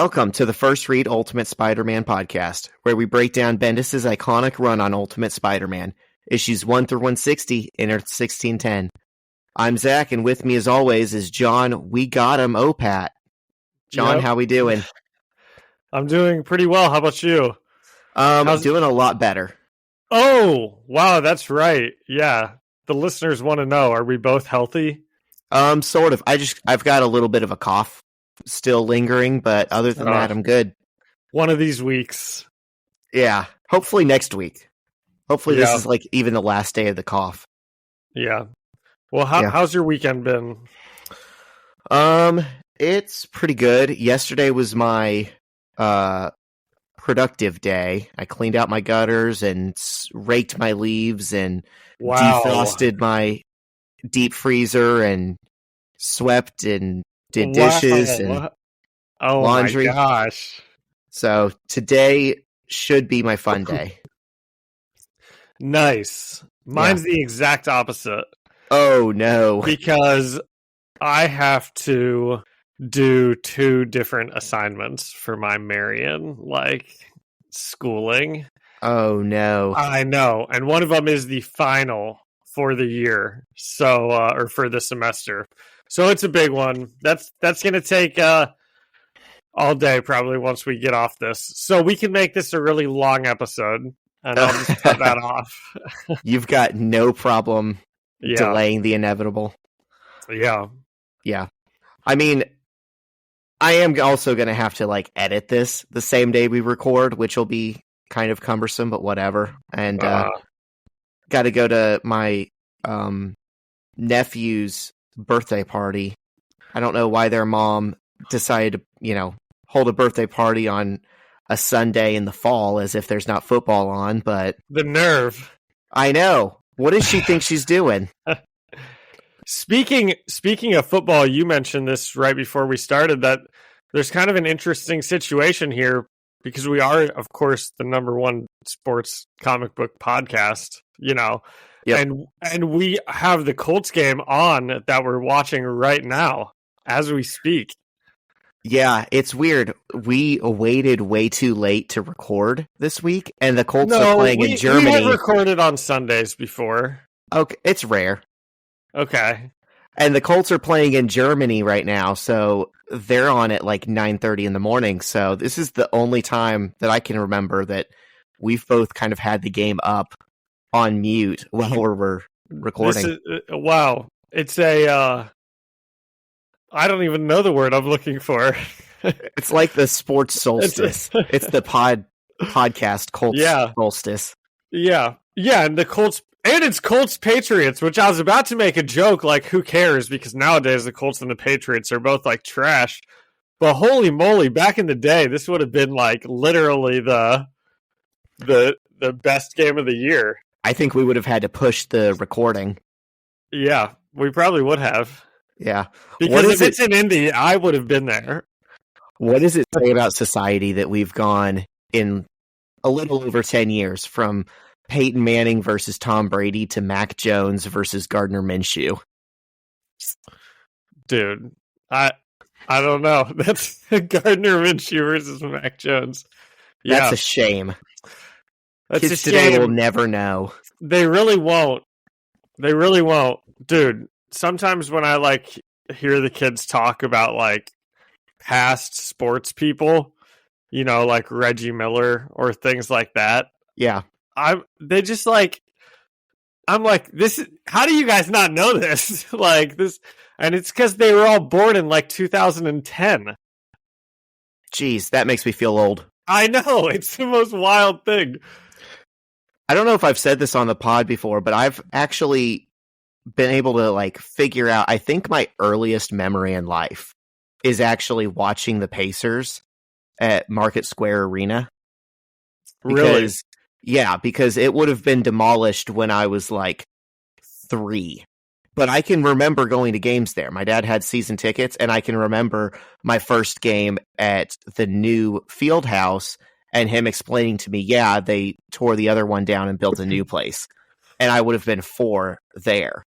Welcome to the First Read Ultimate Spider-Man podcast, where we break down Bendis' iconic run on Ultimate Spider-Man, issues 1 through 160 in Earth 1610. I'm Zach, and with me as always is John, we got him, Opat. John, Yep. How we doing? I'm doing pretty well. How about you? Doing a lot better. Oh, wow, that's right. Yeah, the listeners want to know, are we both healthy? Sort of. I've got a little bit of a cough still lingering, but other than that, I'm good. One of these weeks. Yeah, hopefully next week. Hopefully this is like even the last day of the cough. Yeah. Well, how's your weekend been? It's pretty good. Yesterday was my productive day. I cleaned out my gutters and raked my leaves and defrosted my deep freezer and swept and did dishes and laundry. My gosh. So today should be my fun day. Nice. Mine's the exact opposite. Oh no. Because I have to do 2 different assignments for my Marion, schooling. Oh no. I know. And one of them is the final for the year. So, or for the semester. So it's a big one. That's going to take all day probably once we get off this. So we can make this a really long episode and I'll just cut that off. You've got no problem delaying the inevitable. Yeah. Yeah. I mean, I am also going to have to edit this the same day we record, which will be kind of cumbersome, but whatever. And got to go to my nephew's birthday party. I don't know why their mom decided to, hold a birthday party on a Sunday in the fall as if there's not football on, but the nerve. I know. What does she think she's doing? Speaking of football, you mentioned this right before we started, that there's kind of an interesting situation here because we are, of course, the #1 sports comic book podcast, Yep. And we have the Colts game on that we're watching right now as we speak. Yeah, it's weird. We waited way too late to record this week, and the Colts are playing in Germany. We have recorded on Sundays before. Okay, it's rare. Okay. And the Colts are playing in Germany right now, so they're on at 9:30 in the morning. So this is the only time that I can remember that we've both kind of had the game up on mute while we're recording. Wow. It's a... I don't even know the word I'm looking for. It's like the sports solstice. It's the podcast Colts solstice. Yeah. Yeah, and the Colts... And it's Colts Patriots, which I was about to make a joke, who cares? Because nowadays the Colts and the Patriots are both trash. But holy moly, back in the day, this would have been literally the best game of the year. I think we would have had to push the recording. Yeah, we probably would have. Yeah. Because if it's in Indy, I would have been there. What does it say about society that we've gone in a little over 10 years from Peyton Manning versus Tom Brady to Mac Jones versus Gardner Minshew? Dude, I don't know. That's Gardner Minshew versus Mac Jones. Yeah. That's a shame. That's Kids today will never know. They really won't. They really won't. Dude, sometimes when I hear the kids talk about past sports people, Reggie Miller or things like that. Yeah. They just I'm this is, how do you guys not know this? This, and it's because they were all born in 2010. Jeez, that makes me feel old. I know, it's the most wild thing. I don't know if I've said this on the pod before, but I've actually been able to figure out, I think my earliest memory in life is actually watching the Pacers at Market Square Arena. Really? Because it would have been demolished when I was 3. But I can remember going to games there. My dad had season tickets, and I can remember my first game at the new field house and him explaining to me, they tore the other one down and built a new place. And I would have been 4 there.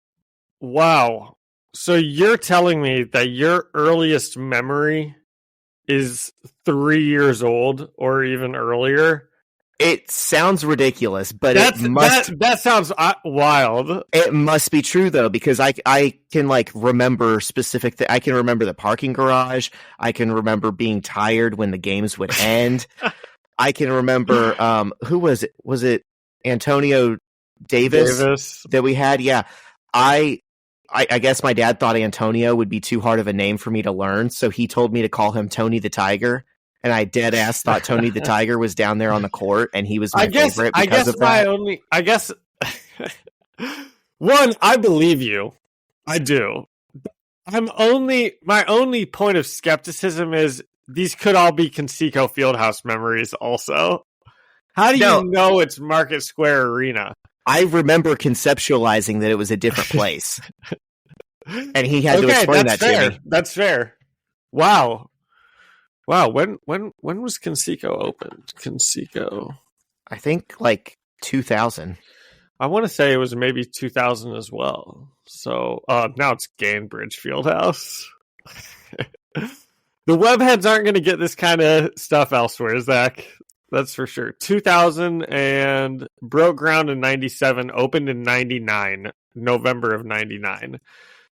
Wow. So you're telling me that your earliest memory is 3 years old or even earlier. It sounds ridiculous, but that sounds wild. It must be true though, because I can like remember specific. I can remember the parking garage. I can remember being tired when the games would end. I can remember who was it? Was it Antonio Davis that we had? Yeah, I guess my dad thought Antonio would be too hard of a name for me to learn, so he told me to call him Tony the Tiger. And I dead ass thought Tony the Tiger was down there on the court, and he was my favorite because of that. I guess one, I believe you. I do. My only point of skepticism is these could all be Conseco Fieldhouse memories. Also, how do you know it's Market Square Arena? I remember conceptualizing that it was a different place, and he had to explain that to me. That's fair. Wow. When was Conseco opened? Conseco, I think like 2000. I want to say it was maybe 2000 as well. So now it's Gainbridge Fieldhouse. The webheads aren't going to get this kind of stuff elsewhere, Zach. That's for sure. 2000 and broke ground in 97, opened in 99, November of 99.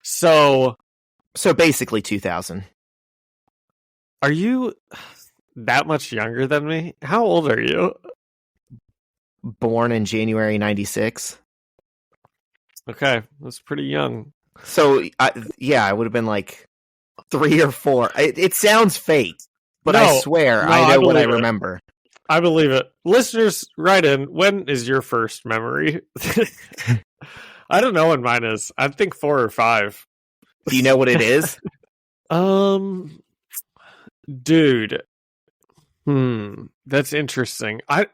So basically 2000. Are you that much younger than me? How old are you? Born in January 96. Okay, that's pretty young. So, I would have been like 3 or 4. It sounds fake, but I swear I know what I remember. I believe it. Listeners, write in. When is your first memory? I don't know when mine is. I think 4 or 5. Do you know what it is? Dude. That's interesting. I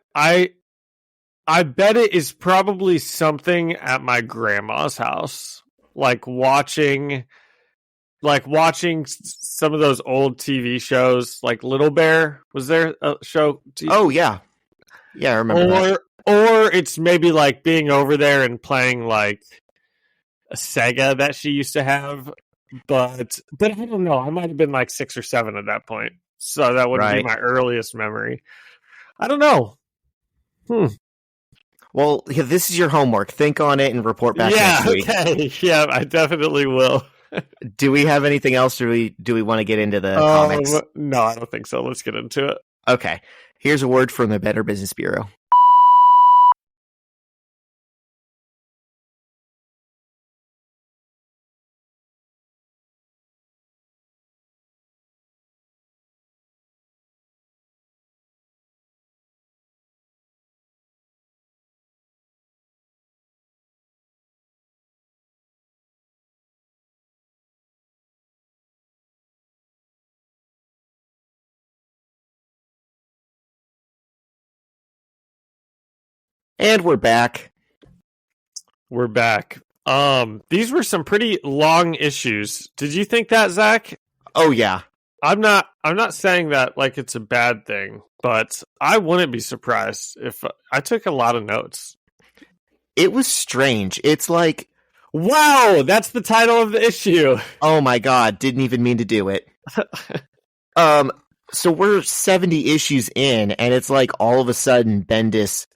bet it is probably something at my grandma's house. Like watching some of those old TV shows, like Little Bear. Was there a show? Oh yeah. Yeah, I remember that. Or it's maybe like being over there and playing like a Sega that she used to have. But I don't know. I might have been like 6 or 7 at that point. So that would be my earliest memory. I don't know. Well, this is your homework. Think on it and report back next week. Okay. Yeah, I definitely will. Do we have anything else, or do we want to get into the comics? No, I don't think so. Let's get into it. Okay. Here's a word from the Better Business Bureau. And we're back. We're back. These were some pretty long issues. Did you think that, Zach? Oh yeah. I'm not saying that like it's a bad thing, but I wouldn't be surprised if I took a lot of notes. It was strange. It's like, wow, that's the title of the issue. Oh my god, didn't even mean to do it. So we're 70 issues in, and it's like all of a sudden Bendis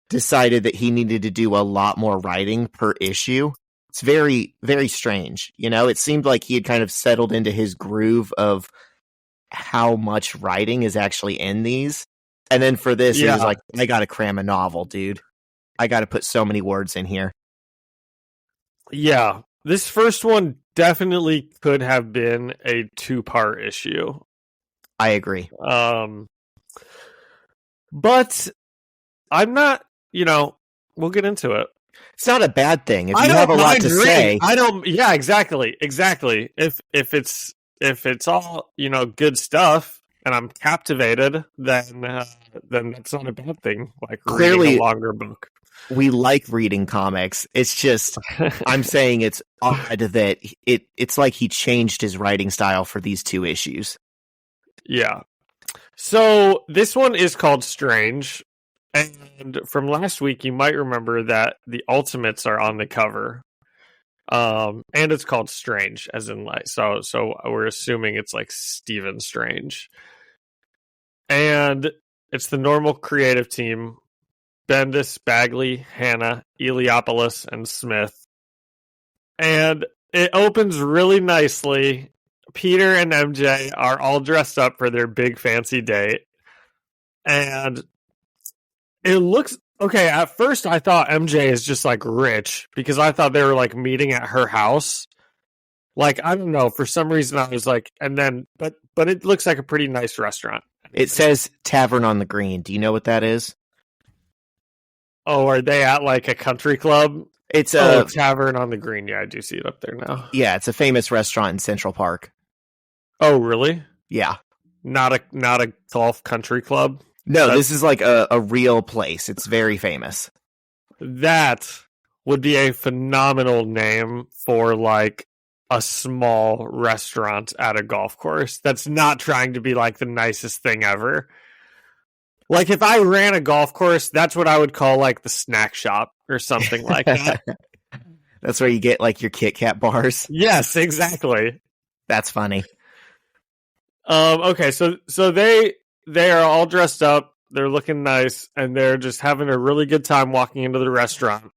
decided that he needed to do a lot more writing per issue. It's very, very strange. You know, it seemed like he had kind of settled into his groove of how much writing is actually in these. And then for this, it was like, I gotta cram a novel, dude. I gotta put so many words in here. Yeah. This first one definitely could have been a 2-part issue. I agree. But I'm not, we'll get into it. It's not a bad thing. If you have a lot to say. Yeah, exactly. If it's all, good stuff and I'm captivated, then that's not a bad thing. Like clearly reading a longer book. We like reading comics. It's just, I'm saying it's odd that it's like he changed his writing style for these 2 issues. Yeah. So this one is called Strange. And from last week, you might remember that the Ultimates are on the cover. And it's called Strange, as in like, so we're assuming it's like Stephen Strange. And it's the normal creative team: Bendis, Bagley, Hannah, Eliopoulos, and Smith. And it opens really nicely. Peter and MJ are all dressed up for their big fancy date. And it looks okay. At first, I thought MJ is just like rich because I thought they were like meeting at her house. Like, I don't know. For some reason, I was like, and then, but it looks like a pretty nice restaurant. It says Tavern on the Green. Do you know what that is? Oh, are they at like a country club? It's a Tavern on the Green. Yeah, I do see it up there now. Yeah, it's a famous restaurant in Central Park. Oh, really? Yeah. Not a golf country club? No, this is like a real place. It's very famous. That would be a phenomenal name for like a small restaurant at a golf course that's not trying to be like the nicest thing ever. Like if I ran a golf course, that's what I would call like the snack shop or something like that. That's where you get like your Kit Kat bars. Yes, exactly. That's funny. Okay, so they are all dressed up, they're looking nice, and they're just having a really good time walking into the restaurant.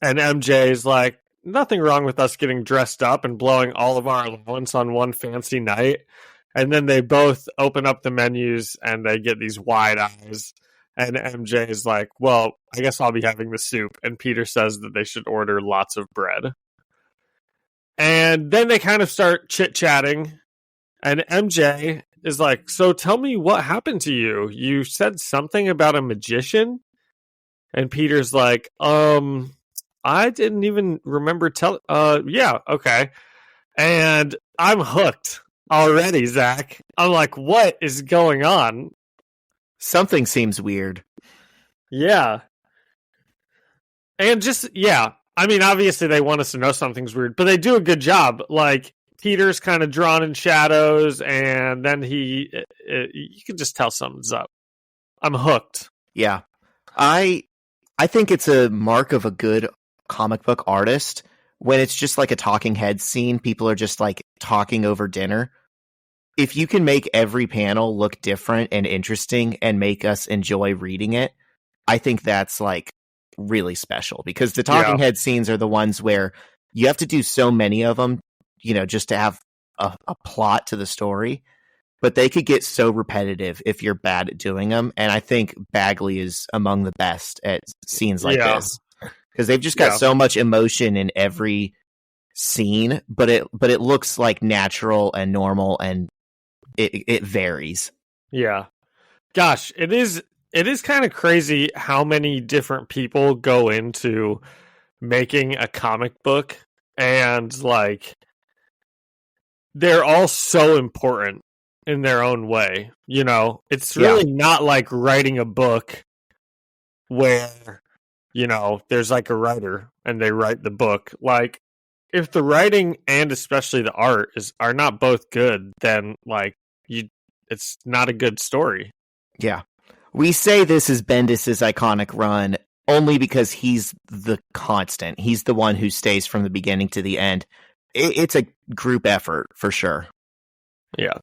And MJ's like, nothing wrong with us getting dressed up and blowing all of our allowance on one fancy night. And then they both open up the menus and they get these wide eyes. And MJ is like, well, I guess I'll be having the soup. And Peter says that they should order lots of bread. And then they kind of start chit-chatting. And MJ is like, so tell me what happened to you. You said something about a magician? And Peter's like, I didn't even remember yeah, okay. And I'm hooked already, Zach. I'm like, what is going on? Something seems weird. Yeah. And just, yeah. I mean, obviously they want us to know something's weird, but they do a good job. Like, Peter's kind of drawn in shadows, and then you can just tell something's up. I'm hooked. Yeah. I think it's a mark of a good comic book artist when it's just like a talking head scene. People are just like talking over dinner. If you can make every panel look different and interesting and make us enjoy reading it, I think that's like really special, because the talking head scenes are the ones where you have to do so many of them, just to have a plot to the story, but they could get so repetitive if you're bad at doing them. And I think Bagley is among the best at scenes like this, because they've just got so much emotion in every scene, but it looks like natural and normal, and it varies. Yeah. Gosh, it is kind of crazy how many different people go into making a comic book, and like they're all so important in their own way. It's really not like writing a book where, there's like a writer and they write the book. Like, if the writing and especially the art are not both good, then like it's not a good story. Yeah. We say this is Bendis's iconic run only because he's the constant. He's the one who stays from the beginning to the end. It's a group effort for sure. Yeah.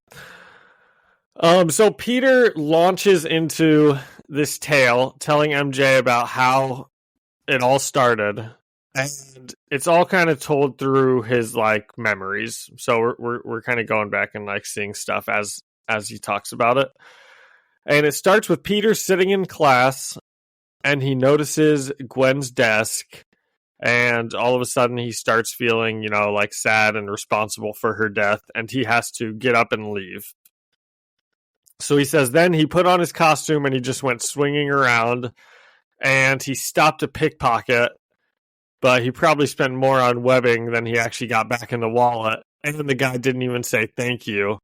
So Peter launches into this tale telling MJ about how it all started, and it's all kind of told through his like memories. So we're kind of going back and like seeing stuff as he talks about it. And it starts with Peter sitting in class, and he notices Gwen's desk, and all of a sudden he starts feeling, like sad and responsible for her death, and he has to get up and leave. So he says then he put on his costume and he just went swinging around, and he stopped a pickpocket, but he probably spent more on webbing than he actually got back in the wallet, and the guy didn't even say thank you.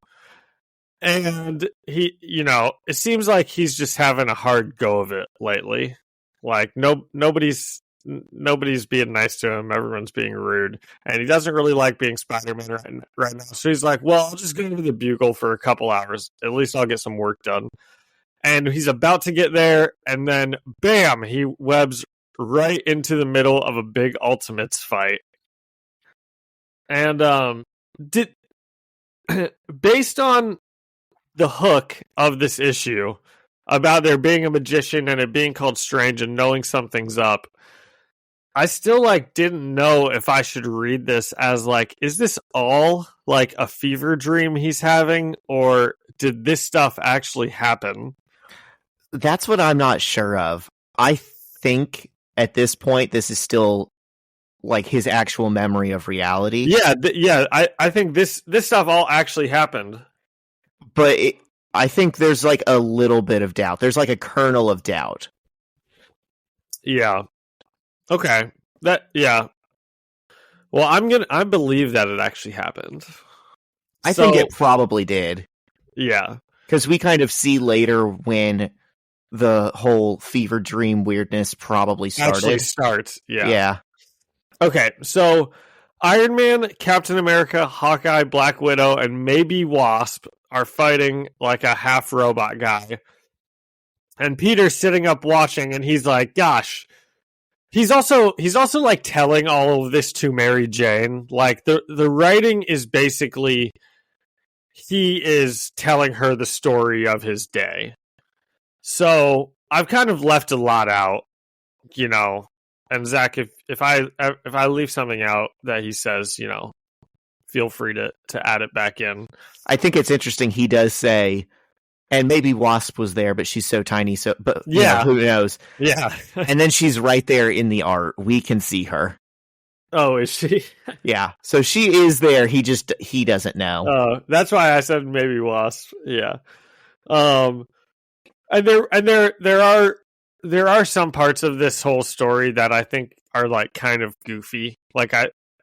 And he, it seems like he's just having a hard go of it lately. Like nobody's being nice to him. Everyone's being rude, and he doesn't really like being Spider-Man right now. So he's like, well, I'll just go to the Bugle for a couple hours. At least I'll get some work done. And he's about to get there, and then bam, he webs right into the middle of a big Ultimates fight. And based on the hook of this issue about there being a magician and it being called Strange and knowing something's up, I still like didn't know if I should read this as like, is this all like a fever dream he's having, or did this stuff actually happen? That's what I'm not sure of. I think at this point, this is still like his actual memory of reality. Yeah, I think this stuff all actually happened. But I think there's like a little bit of doubt. There's like a kernel of doubt. Yeah. Okay. Yeah. Well, I believe that it actually happened. I think it probably did. Yeah. Because we kind of see later when the whole fever dream weirdness probably started. Actually starts. Yeah. Yeah. Okay. So Iron Man, Captain America, Hawkeye, Black Widow, and maybe Wasp are fighting like a half robot guy. And Peter's sitting up watching, and he's like, gosh. He's also like telling all of this to Mary Jane. Like the writing is basically he is telling her the story of his day. So I've kind of left a lot out, you know. And Zach, if I leave something out that he says, you know, feel free to add it back in. I think it's interesting. He does say, and maybe Wasp was there, but she's so tiny. So, but yeah, who knows? Yeah. And then she's right there in the art. We can see her. Oh, is she? Yeah. So she is there. He doesn't know. Oh, that's why I said maybe Wasp. Yeah. And there are some parts of this whole story that I think are like kind of goofy.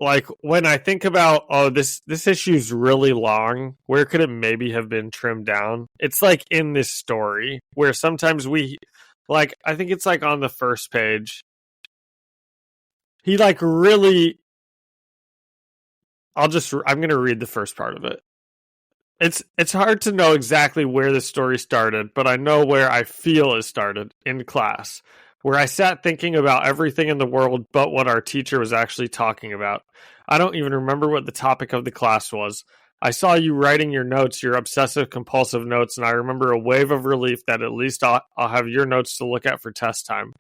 Like when I think about, oh, this issue's really long, where could it maybe have been trimmed down? It's like in this story where sometimes I think it's like on the first page. He like really, I'm going to read the first part of it. It's hard to know exactly where the story started, but I know where I feel it started, in class, where I sat thinking about everything in the world but what our teacher was actually talking about. I don't even remember what the topic of the class was. I saw you writing your notes, your obsessive-compulsive notes, and I remember a wave of relief that at least I'll have your notes to look at for test time.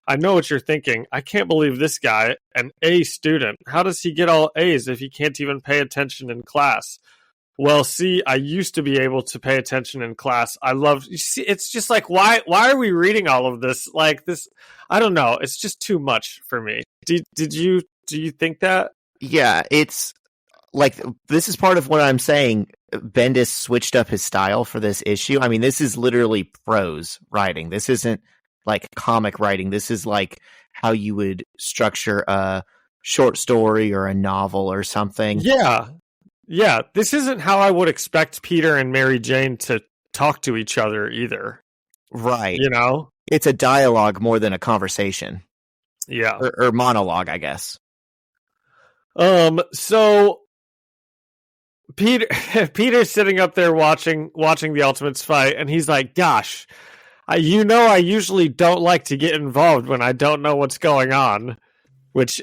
I know what you're thinking. I can't believe this guy, an A student. How does he get all A's if he can't even pay attention in class? Well, see, I used to be able to pay attention in class. You see, it's just like, why are we reading all of this? Like this, I don't know. It's just too much for me. Do you think that? Yeah, it's like, this is part of what I'm saying. Bendis switched up his style for this issue. I mean, this is literally prose writing. This isn't like comic writing. This is like how you would structure a short story or a novel or something. Yeah, this isn't how I would expect Peter and Mary Jane to talk to each other either. Right. You know? It's a dialogue more than a conversation. Yeah. Or monologue, I guess. So Peter's sitting up there watching the Ultimates fight, and he's like, gosh, I usually don't like to get involved when I don't know what's going on. Which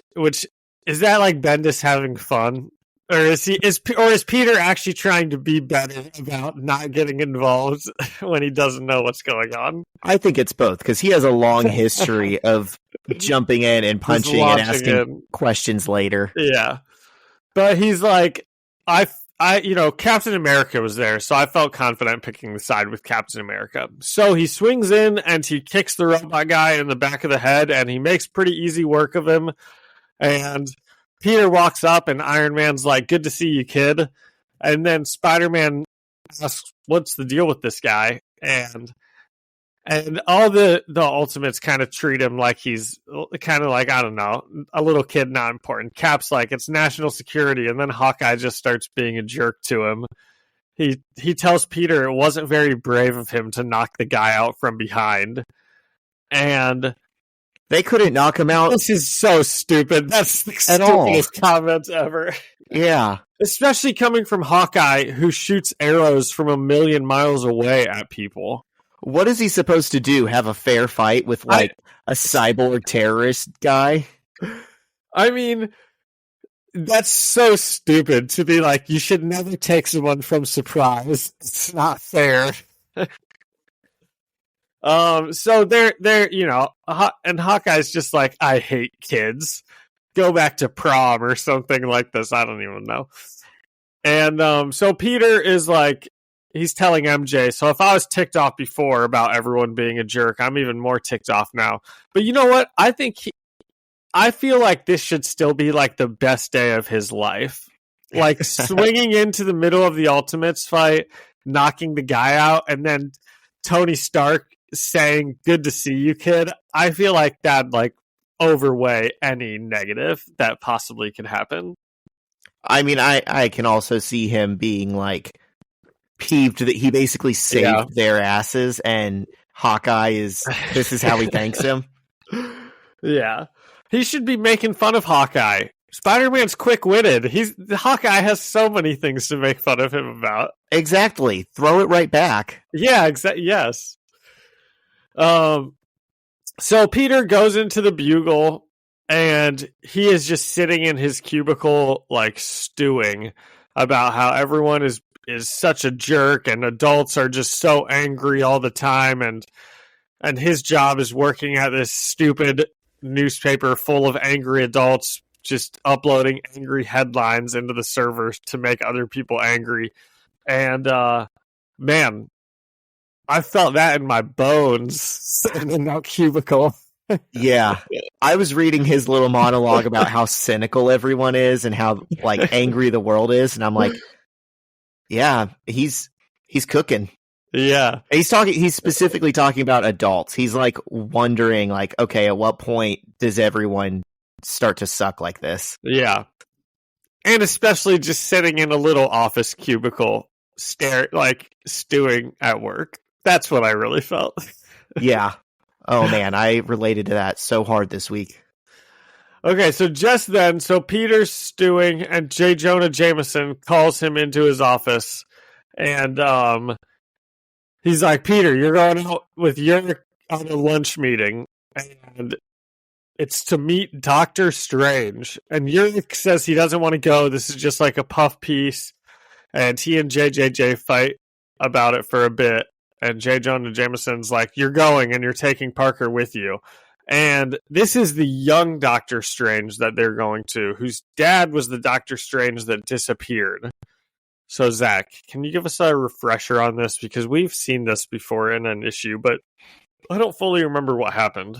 is that like Bendis having fun? Or is Peter actually trying to be better about not getting involved when he doesn't know what's going on? I think it's both, because he has a long history of jumping in and punching and asking questions later. Yeah. But he's like, Captain America was there, so I felt confident picking the side with Captain America. So he swings in and he kicks the robot guy in the back of the head, and he makes pretty easy work of him. And Peter walks up, and Iron Man's like, good to see you, kid. And then Spider-Man asks, what's the deal with this guy? And all the Ultimates kind of treat him like he's kind of like, I don't know, a little kid, not important. Cap's like, it's national security. And then Hawkeye just starts being a jerk to him. He tells Peter it wasn't very brave of him to knock the guy out from behind. And they couldn't knock him out. This is so stupid. That's the stupidest comment ever. Yeah. Especially coming from Hawkeye, who shoots arrows from 1,000,000 miles away at people. What is he supposed to do? Have a fair fight with like a cyborg terrorist guy? I mean, That's so stupid to be like, you should never take someone from surprise. It's not fair. So they're and Hawkeye's just like, I hate kids. Go back to prom or something like this. I don't even know. And so Peter is like, he's telling MJ, so if I was ticked off before about everyone being a jerk, I'm even more ticked off now. But you know what? I feel like this should still be like the best day of his life. Like swinging into the middle of the Ultimates fight, knocking the guy out, and then Tony Stark saying, "Good to see you, kid." I feel like that like overweigh any negative that possibly could happen. I mean, I can also see him being like peeved that he basically saved their asses, and Hawkeye this is how he thanks him. Yeah. He should be making fun of Hawkeye. Spider-Man's quick-witted. Hawkeye has so many things to make fun of him about. Exactly. Throw it right back. Yeah, yes. So Peter goes into the Bugle, and he is just sitting in his cubicle, like stewing about how everyone is such a jerk, and adults are just so angry all the time, and his job is working at this stupid newspaper full of angry adults just uploading angry headlines into the servers to make other people angry. And man, I felt that in my bones in that cubicle. Yeah. I was reading his little monologue about how cynical everyone is and how like angry the world is, and I'm like, yeah, he's cooking. Yeah. He's specifically talking about adults. He's like wondering like, okay, at what point does everyone start to suck like this? Yeah. And especially just sitting in a little office cubicle, stewing at work. That's what I really felt. Yeah. Oh man, I related to that so hard this week. Okay, so just then, Peter's stewing, and J. Jonah Jameson calls him into his office, and he's like, Peter, you're going out with Yerk on a lunch meeting, and it's to meet Doctor Strange. And Yerk says he doesn't want to go. This is just like a puff piece. And he and JJJ fight about it for a bit. And J. Jonah Jameson's like, you're going, and you're taking Parker with you. And this is the young Doctor Strange that they're going to, whose dad was the Doctor Strange that disappeared. So, Zach, can you give us a refresher on this? Because we've seen this before in an issue, but I don't fully remember what happened.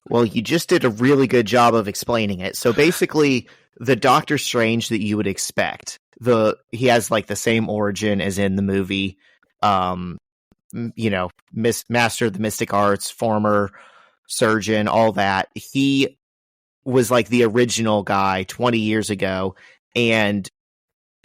Well, you just did a really good job of explaining it. So basically, the Doctor Strange that you would expect, he has like the same origin as in the movie, Master of the Mystic Arts, former surgeon, all that. He was like the original guy 20 years ago, and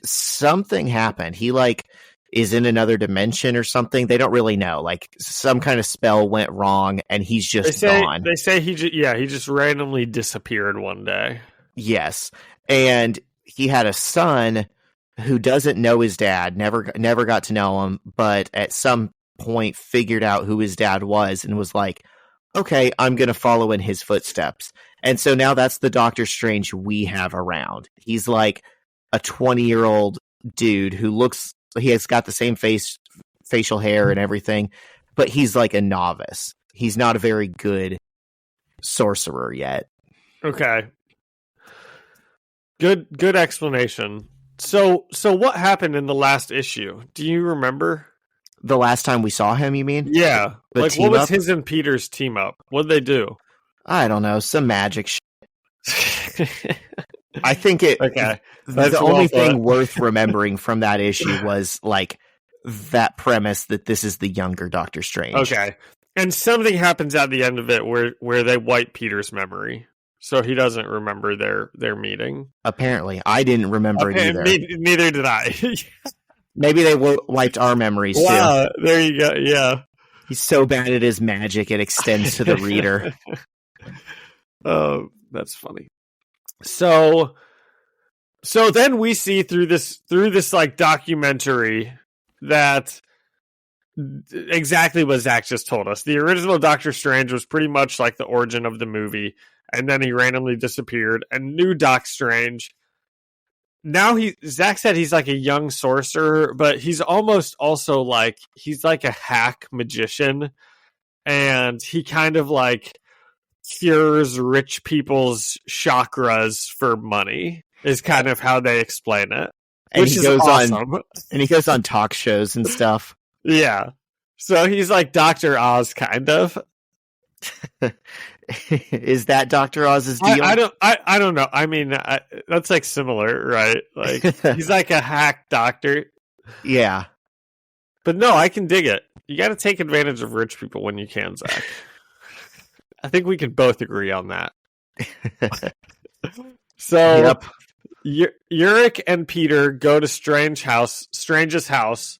something happened. He like is in another dimension or something. They don't really know. Like some kind of spell went wrong, and he's just gone. They say he just randomly disappeared one day. Yes, and he had a son who doesn't know his dad. Never got to know him, but at some point figured out who his dad was and was like, okay, I'm going to follow in his footsteps. And so now that's the Doctor Strange we have around. He's like a 20-year-old dude he has got the same facial hair and everything, but he's like a novice. He's not a very good sorcerer yet. Okay. Good explanation. So what happened in the last issue? Do you remember? The last time we saw him, you mean? Yeah. Like, what was his and Peter's team up? What'd they do? I don't know. Some magic shit. I think okay. The only thing worth remembering from that issue was like that premise that this is the younger Doctor Strange. Okay. And something happens at the end of it where they wipe Peter's memory. So he doesn't remember their meeting. Apparently. I didn't remember it either. Neither did I. Maybe they wiped our memories too. There you go. Yeah. He's so bad at his magic, it extends to the reader. Oh, that's funny. So then we see through this like documentary that exactly what Zach just told us. The original Doctor Strange was pretty much like the origin of the movie, and then he randomly disappeared. And new Doc Strange now Zach said he's like a young sorcerer, but he's almost also like he's like a hack magician, and he kind of like cures rich people's chakras for money is kind of how they explain it. And which he is goes awesome. and he goes on talk shows and stuff. Yeah. So he's like Dr. Oz kind of. Is that Dr. Oz's deal? I don't know. I mean, that's like similar, right? Like he's like a hack doctor. Yeah. But no, I can dig it. You got to take advantage of rich people when you can, Zach. I think we can both agree on that. So, yep. Yurik and Peter go to Strange's house,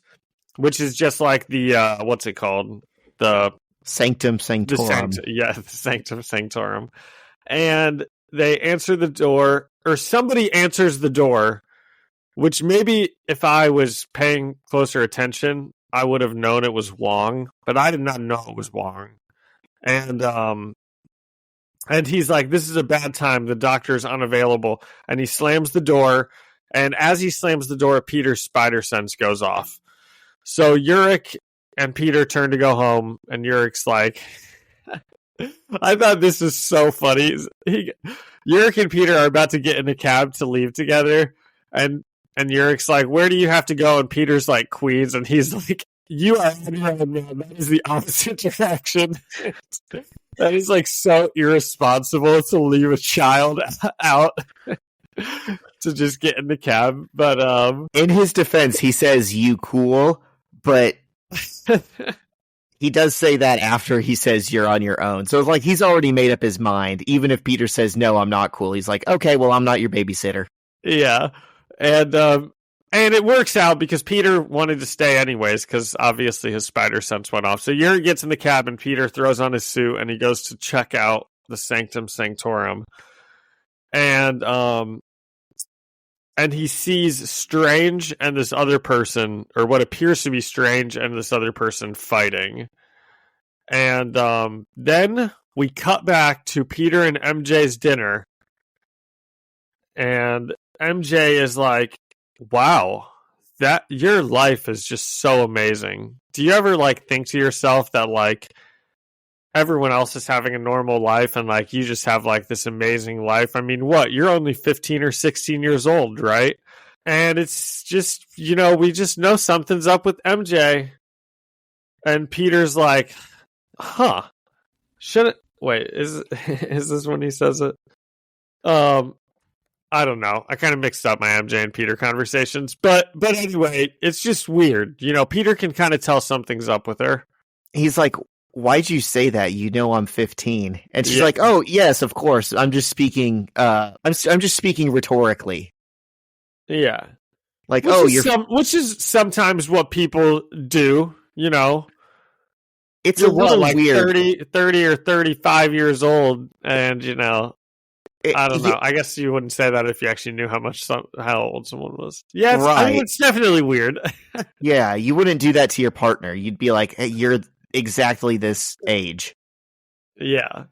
which is just like the what's it called? The Sanctum Sanctorum. The Sanctum Sanctorum. And they answer the door, or somebody answers the door, which maybe if I was paying closer attention, I would have known it was Wong, but I did not know it was Wong. And he's like, this is a bad time. The doctor's unavailable. And he slams the door. And as he slams the door, Peter's spider sense goes off. So Yurik and Peter turn to go home. And Yurik's like, I thought this was so funny. Yurik and Peter are about to get in a cab to leave together. And Yurik's like, where do you have to go? And Peter's like, Queens. And he's like, you are on your own, man. That is the opposite direction. That is like so irresponsible to leave a child out to just get in the cab. But in his defense, he says you cool, but he does say that after he says you're on your own. So it's like he's already made up his mind. Even if Peter says no, I'm not cool, he's like, okay, well, I'm not your babysitter. Yeah. And it works out because Peter wanted to stay anyways, because obviously his spider sense went off. So Yuri gets in the cab and Peter throws on his suit and he goes to check out the Sanctum Sanctorum. And he sees Strange and this other person, or what appears to be Strange and this other person fighting. And then we cut back to Peter and MJ's dinner. And MJ is like, wow, that your life is just so amazing. Do you ever like think to yourself that like everyone else is having a normal life and like you just have like this amazing life? I mean, what? You're only 15 or 16 years old, right? And it's just, you know, we just know something's up with MJ. And Peter's like, huh. Is this when he says it? I don't know. I kind of mixed up my MJ and Peter conversations, but anyway, it's just weird. You know, Peter can kind of tell something's up with her. He's like, why'd you say that? You know, I'm 15. And she's like, oh yes, of course. I'm just speaking, I'm just speaking rhetorically. Yeah. Like, which is sometimes what people do, you know. It's a little like weird. 30 or 35 years old and, you know, I don't know. I guess you wouldn't say that if you actually knew how old someone was. Yeah, right. I mean, it's definitely weird. Yeah, you wouldn't do that to your partner. You'd be like, hey, you're exactly this age. Yeah.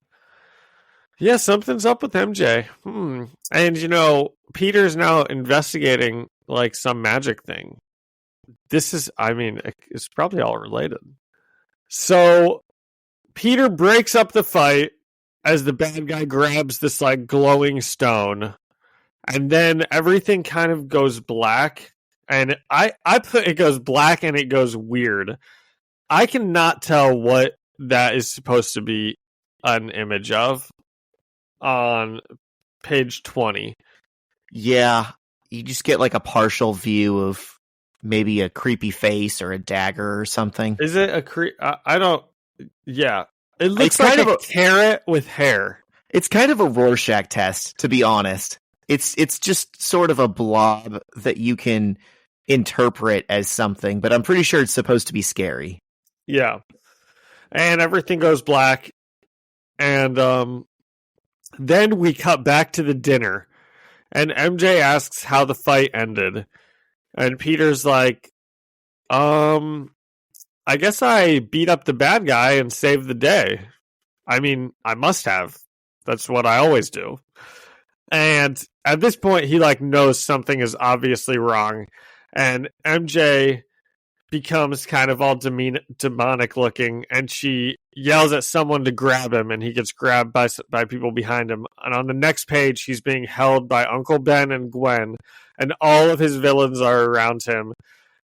Yeah, something's up with MJ. And, you know, Peter's now investigating, like, some magic thing. It's probably all related. So, Peter breaks up the fight as the bad guy grabs this like glowing stone, and then everything kind of goes black, and I put it goes black and it goes weird. I cannot tell what that is supposed to be an image of on page 20. Yeah, you just get like a partial view of maybe a creepy face or a dagger or something. Is it a I don't. Yeah. It looks like a carrot with hair. It's kind of a Rorschach test, to be honest. It's just sort of a blob that you can interpret as something, but I'm pretty sure it's supposed to be scary. Yeah. And everything goes black. And then we cut back to the dinner. And MJ asks how the fight ended. And Peter's like, I guess I beat up the bad guy and saved the day. I mean, I must have. That's what I always do. And at this point, he like knows something is obviously wrong, and MJ becomes kind of all demonic looking, and she yells at someone to grab him, and he gets grabbed by people behind him. And on the next page, he's being held by Uncle Ben and Gwen, and all of his villains are around him.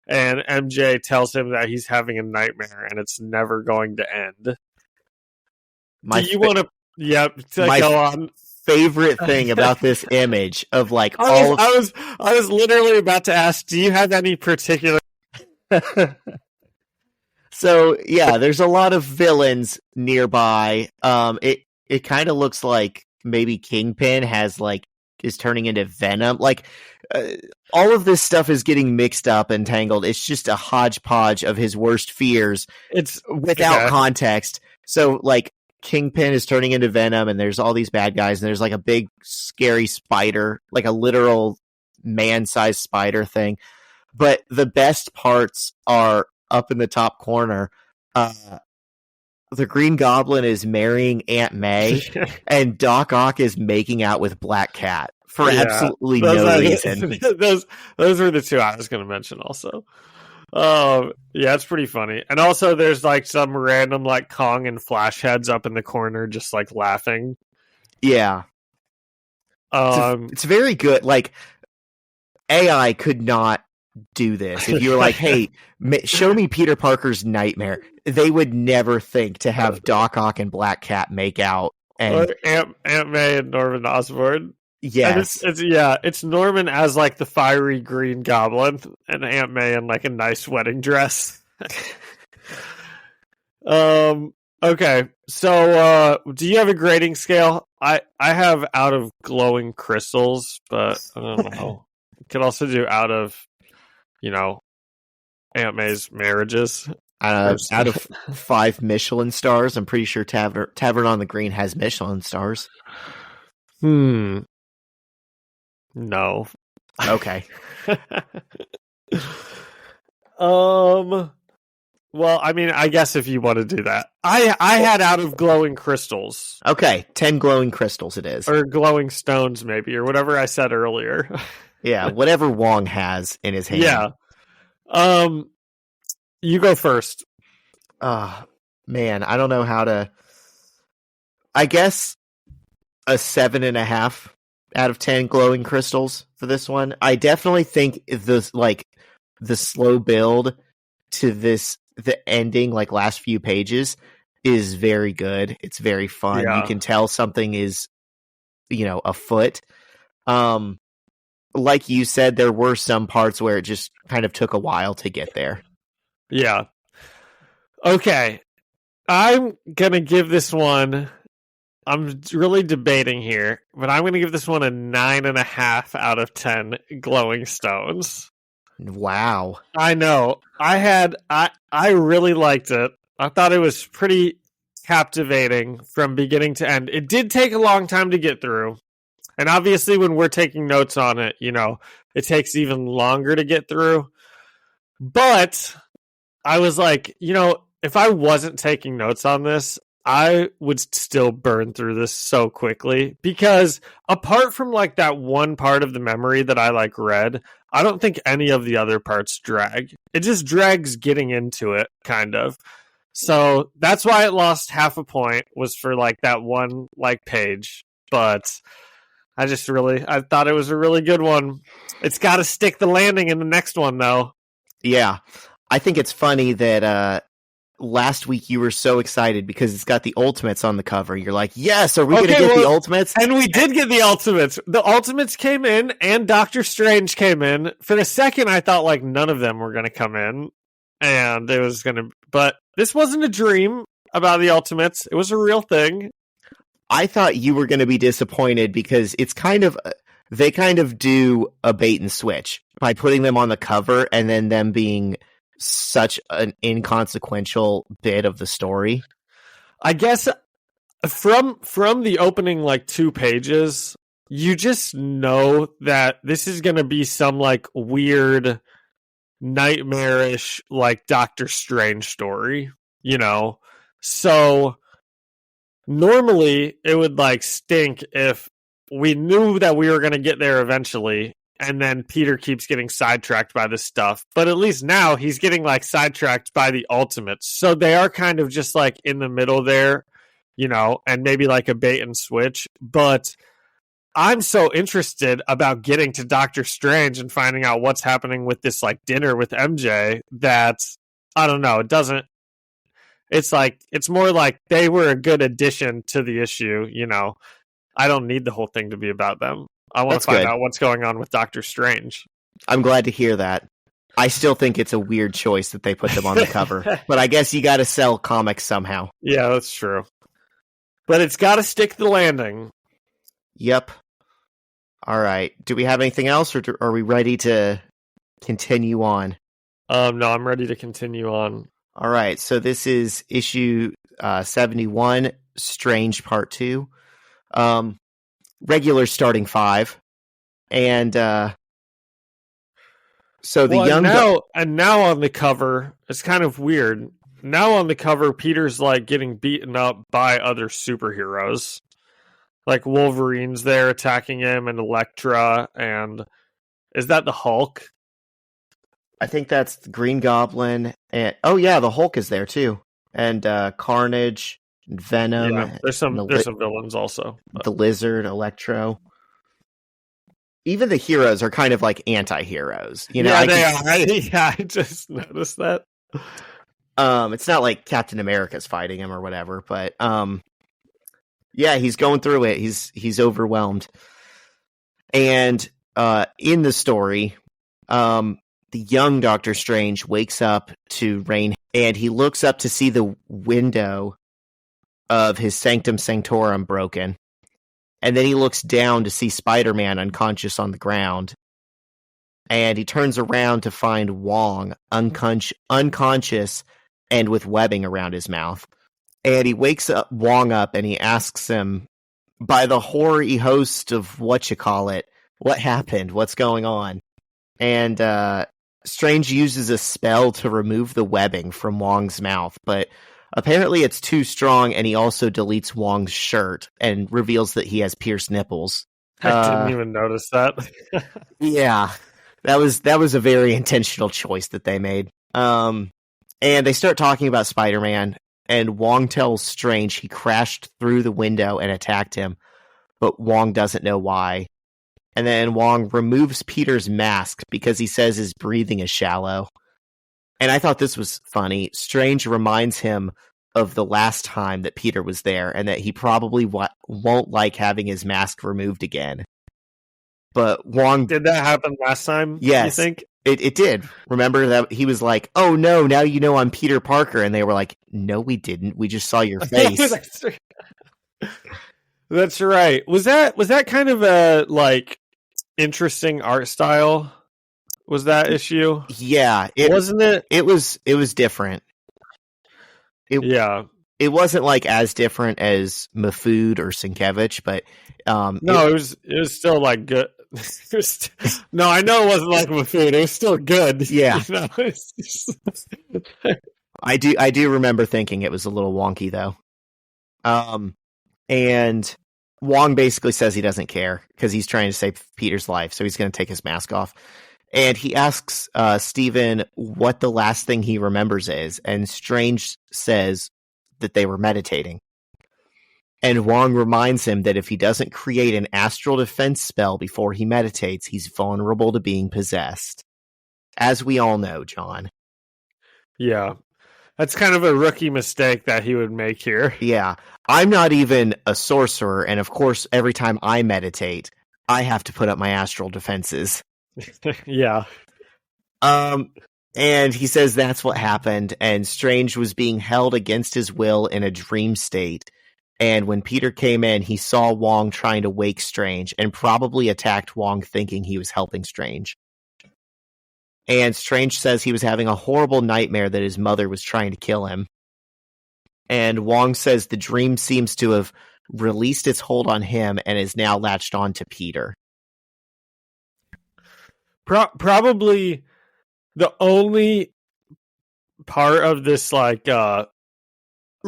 And MJ tells him that he's having a nightmare, and it's never going to end. Do you want to? Yep. Go on. Favorite thing about this image of like I was literally about to ask, do you have any particular? So yeah, there's a lot of villains nearby. It kind of looks like maybe Kingpin is turning into Venom. Like all of this stuff is getting mixed up and tangled. It's just a hodgepodge of his worst fears. It's without context. So like Kingpin is turning into Venom, and there's all these bad guys, and there's like a big scary spider, like a literal man-sized spider thing. But the best parts are up in the top corner. The Green Goblin is marrying Aunt May, and Doc Ock is making out with Black Cat for absolutely no reason. Those were the two I was going to mention also. Yeah, it's pretty funny. And also there's like some random like Kong and Flash heads up in the corner just like laughing. Yeah. It's very good. Like AI could not do this. If you were like, hey, show me Peter Parker's nightmare, they would never think to have Doc Ock and Black Cat make out. And Aunt May and Norman Osborn. Yes. It's Norman as like the fiery Green Goblin, and Aunt May in like a nice wedding dress. Okay, so do you have a grading scale? I have out of glowing crystals, but I don't know. You could also do out of, Aunt May's marriages. Out of 5 Michelin stars. I'm pretty sure Tavern on the Green has Michelin stars. No. Okay. Well, I mean, I guess if you want to do that. I had out of glowing crystals. Okay, 10 glowing crystals it is. Or glowing stones, maybe, or whatever I said earlier. Yeah, whatever Wong has in his hand. Yeah. You go first. Man, I don't know how to... I guess a 7.5 out of 10 glowing crystals for this one. I definitely think the slow build to the ending, like last few pages, is very good. It's very fun. Yeah. You can tell something is, afoot. Like you said, there were some parts where it just kind of took a while to get there. Yeah. Okay. I'm going to give this one... I'm really debating here, but I'm going to give this one a 9.5 out of 10 glowing stones. Wow. I know. I really liked it. I thought it was pretty captivating from beginning to end. It did take a long time to get through. And obviously when we're taking notes on it, it takes even longer to get through. But I was like, if I wasn't taking notes on this, I would still burn through this so quickly, because apart from like that one part of the memory that I like read, I don't think any of the other parts drag. It just drags getting into it, kind of. So that's why it lost half a point, was for like that one like page. But I thought it was a really good one. It's got to stick the landing in the next one though. Yeah. I think it's funny that last week you were so excited because it's got the Ultimates on the cover. You're like, yes, are we going to get the Ultimates? And we did get the Ultimates. The Ultimates came in, and Doctor Strange came in. For a second, I thought like none of them were going to come in, and it was going to... But this wasn't a dream about the Ultimates. It was a real thing. I thought you were going to be disappointed because it's kind of... They kind of do a bait and switch by putting them on the cover and then them being such an inconsequential bit of the story. I guess from the opening like 2 pages, you just know that this is going to be some like weird nightmarish like Doctor Strange story, So normally it would like stink if we knew that we were going to get there eventually, and then Peter keeps getting sidetracked by this stuff. But at least now he's getting like sidetracked by the ultimates. So they are kind of just like in the middle there, and maybe like a bait and switch. But I'm so interested about getting to Doctor Strange and finding out what's happening with this like dinner with MJ that I don't know. It's more like they were a good addition to the issue, I don't need the whole thing to be about them. I want to find out what's going on with Doctor Strange. I'm glad to hear that. I still think it's a weird choice that they put them on the cover, but I guess you got to sell comics somehow. Yeah, that's true. But it's got to stick the landing. Yep. All right. Do we have anything else, or are we ready to continue on? No, I'm ready to continue on. All right. So this is issue 71, Strange Part 2. Regular starting 5, and so the now on the cover, it's kind of weird. Now on the cover, Peter's like getting beaten up by other superheroes, like Wolverine's there attacking him, and Elektra, and is that the Hulk? I think that's the Green Goblin, and the Hulk is there too, and Carnage. Venom. Yeah, there's some villains also. But. The Lizard, Electro. Even the heroes are kind of like anti-heroes. Yeah, they are. Yeah, I just noticed that. It's not like Captain America's fighting him or whatever, but yeah, he's going through it. He's overwhelmed. And in the story, the young Doctor Strange wakes up to rain, and he looks up to see the window of his Sanctum Sanctorum broken. And then he looks down to see Spider-Man unconscious on the ground. And he turns around to find Wong unconscious and with webbing around his mouth. And he wakes Wong up and he asks him, by the hoary host of whatchamacallit, what happened? What's going on? And Strange uses a spell to remove the webbing from Wong's mouth, but apparently it's too strong, and he also deletes Wong's shirt and reveals that he has pierced nipples. I didn't even notice that. Yeah, that was a very intentional choice that they made. And they start talking about Spider-Man, and Wong tells Strange he crashed through the window and attacked him, but Wong doesn't know why. And then Wong removes Peter's mask because he says his breathing is shallow. And I thought this was funny. Strange reminds him of the last time that Peter was there, and that he probably won't like having his mask removed again. But Wong... Did that happen last time, yes, you think? It did. Remember that he was like, oh no, now you know I'm Peter Parker. And they were like, no, we didn't. We just saw your face. That's right. Was that kind of a, like, interesting art style? Was that issue? Yeah, wasn't it? It was different. It wasn't like as different as Mifud or Sienkiewicz, but no, it was still like good. No, I know it wasn't like Mifud. It was still good. Yeah, I do remember thinking it was a little wonky though. And Wong basically says he doesn't care because he's trying to save Peter's life, so he's going to take his mask off. And he asks Stephen what the last thing he remembers is, and Strange says that they were meditating. And Wong reminds him that if he doesn't create an astral defense spell before he meditates, he's vulnerable to being possessed. As we all know, John. Yeah. That's kind of a rookie mistake that he would make here. Yeah. I'm not even a sorcerer, and of course, every time I meditate, I have to put up my astral defenses. Yeah. And he says that's what happened, and Strange was being held against his will in a dream state. And when Peter came in, he saw Wong trying to wake Strange, and probably attacked Wong thinking he was helping Strange. And Strange says he was having a horrible nightmare that his mother was trying to kill him. And Wong says the dream seems to have released its hold on him and is now latched on to Peter. Probably the only part of this, like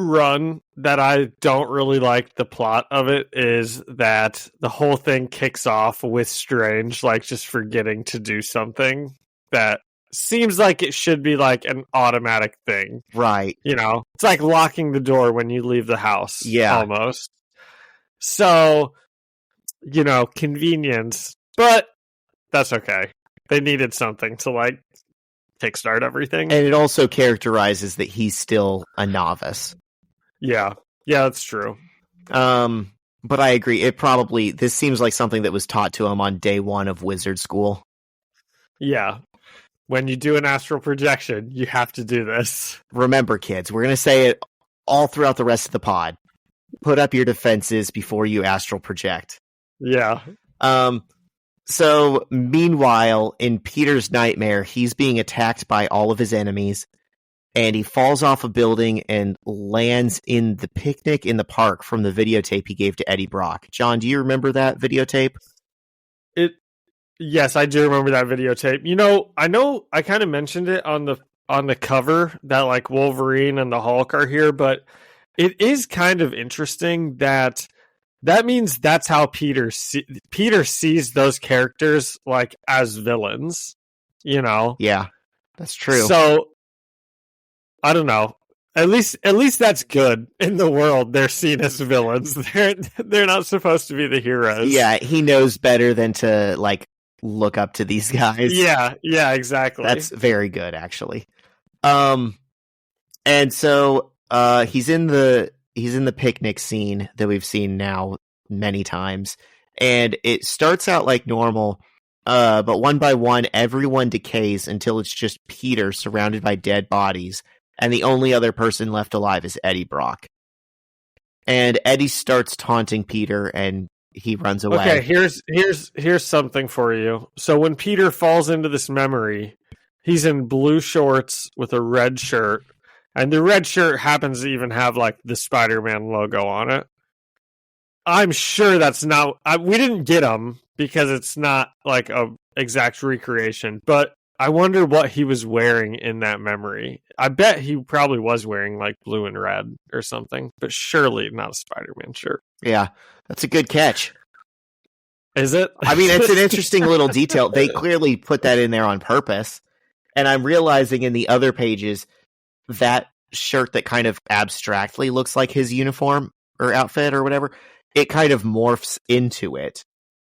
run that I don't really like the plot of it is that the whole thing kicks off with Strange like just forgetting to do something that seems like it should be like an automatic thing. Right. You know, it's like locking the door when you leave the house. Yeah. Almost. So, you know, convenience, but that's okay. They needed something to like kickstart everything. And it also characterizes that he's still a novice. Yeah, that's true. But I agree. This seems like something that was taught to him on day one of wizard school. Yeah. When you do an astral projection, you have to do this. Remember, kids, we're going to say it all throughout the rest of the pod. Put up your defenses before you astral project. Yeah. So, meanwhile, in Peter's nightmare, he's being attacked by all of his enemies, and he falls off a building and lands in the picnic in the park from the videotape he gave to Eddie Brock. John, do you remember that videotape? Yes, I do remember that videotape. You know I kind of mentioned it on the cover that like Wolverine and the Hulk are here, but it is kind of interesting that means that's how Peter sees those characters like as villains, you know? Yeah, that's true. So I don't know. At least that's good in the world. They're seen as villains. They're not supposed to be the heroes. Yeah, he knows better than to like look up to these guys. Yeah, exactly. That's very good, actually. And so he's in the picnic scene that we've seen now many times, and it starts out like normal, but one by one everyone decays until it's just Peter surrounded by dead bodies, and the only other person left alive is Eddie Brock. And Eddie starts taunting Peter, and he runs away. Okay, here's something for you. So when Peter falls into this memory, he's in blue shorts with a red shirt, and the red shirt happens to even have like the Spider-Man logo on it. I'm sure that's not. We didn't get him because it's not like a exact recreation, but I wonder what he was wearing in that memory. I bet he probably was wearing like blue and red or something, but surely not a Spider-Man shirt. Yeah, that's a good catch. Is it? I mean, it's an interesting little detail. They clearly put that in there on purpose. And I'm realizing in the other pages that shirt that kind of abstractly looks like his uniform or outfit or whatever, it kind of morphs into it.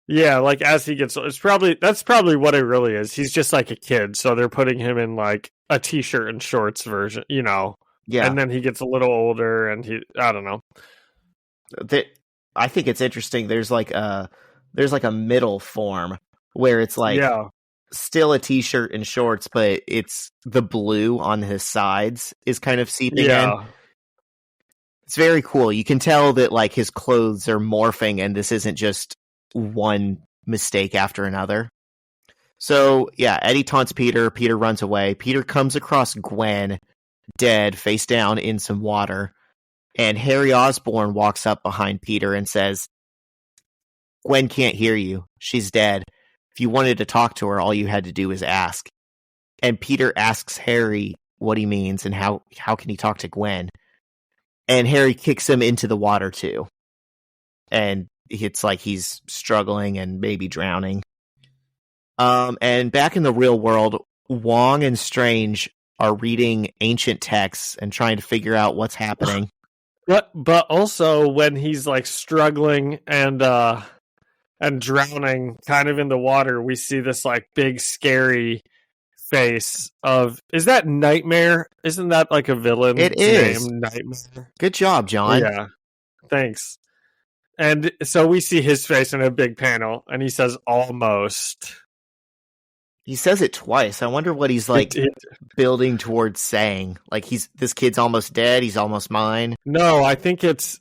Yeah, like as he gets, that's probably what it really is. He's just like a kid, so they're putting him in like a t-shirt and shorts version, you know. Yeah, and then he gets a little older, and I don't know. I think it's interesting. There's like a middle form where it's like still a t-shirt and shorts, but it's the blue on his sides is kind of seeping in. It's very cool. You can tell that like his clothes are morphing, and this isn't just one mistake after another. So yeah, Eddie taunts Peter. Peter runs away. Peter comes across Gwen dead, face down in some water, and Harry Osborn walks up behind Peter and says, "Gwen can't hear you. She's dead. If you wanted to talk to her, all you had to do is ask." And Peter asks Harry what he means and how can he talk to Gwen. And Harry kicks him into the water too. And it's like he's struggling and maybe drowning. And back in the real world, Wong and Strange are reading ancient texts and trying to figure out what's happening. But also when he's like struggling and drowning kind of in the water, we see this like big scary face of, is that Nightmare? Isn't that like a villain? It is. Name? Nightmare. Good job, John. Yeah. Thanks. And so we see his face in a big panel, and he says almost. He says it twice. I wonder what he's like building towards saying. Like this kid's almost dead, he's almost mine. No, I think it's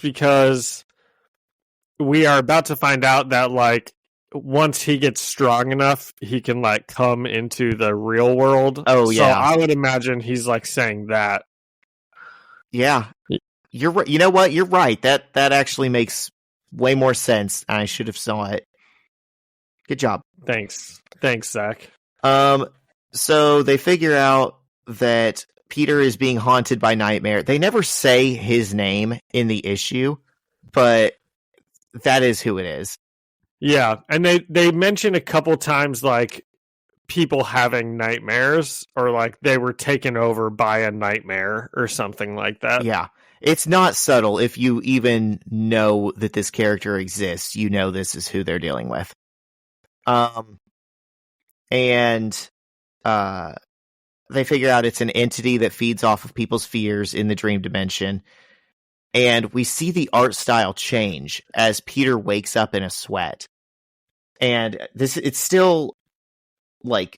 because we are about to find out that like once he gets strong enough, he can like come into the real world. Oh yeah. So I would imagine he's like saying that. Yeah. You're right. You know what? You're right. That actually makes way more sense. I should have saw it. Good job. Thanks, Zach. So they figure out that Peter is being haunted by Nightmare. They never say his name in the issue, but that is who it is. Yeah, and they mention a couple times like people having nightmares or like they were taken over by a nightmare or something like that. Yeah. It's not subtle. If you even know that this character exists, you know this is who they're dealing with. And they figure out it's an entity that feeds off of people's fears in the dream dimension. And we see the art style change as Peter wakes up in a sweat. And it's still like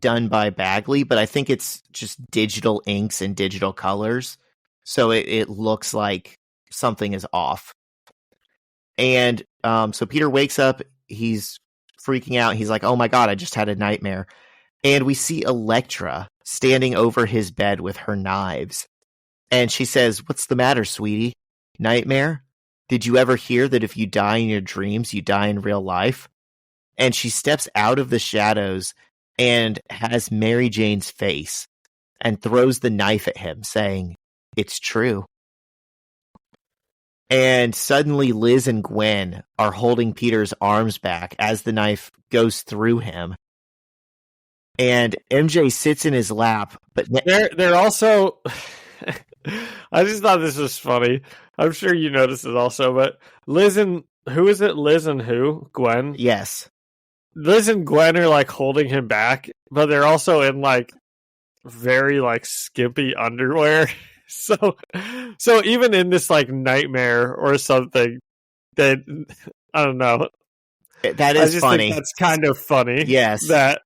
done by Bagley, but I think it's just digital inks and digital colors. So it looks like something is off. And so Peter wakes up, he's freaking out. He's like, oh my God, I just had a nightmare. And we see Elektra standing over his bed with her knives. And she says, what's the matter, sweetie? Nightmare? Did you ever hear that if you die in your dreams, you die in real life? And she steps out of the shadows and has Mary Jane's face and throws the knife at him, saying, it's true. And suddenly Liz and Gwen are holding Peter's arms back as the knife goes through him. And MJ sits in his lap, but they're also... I just thought this was funny. I'm sure you noticed it also, but Liz and... Who is it? Liz and who? Gwen? Yes. Liz and Gwen are like holding him back, but they're also in like very like skimpy underwear. So even in this like nightmare or something, that I don't know. That is funny. Think that's kind of funny. Yes. That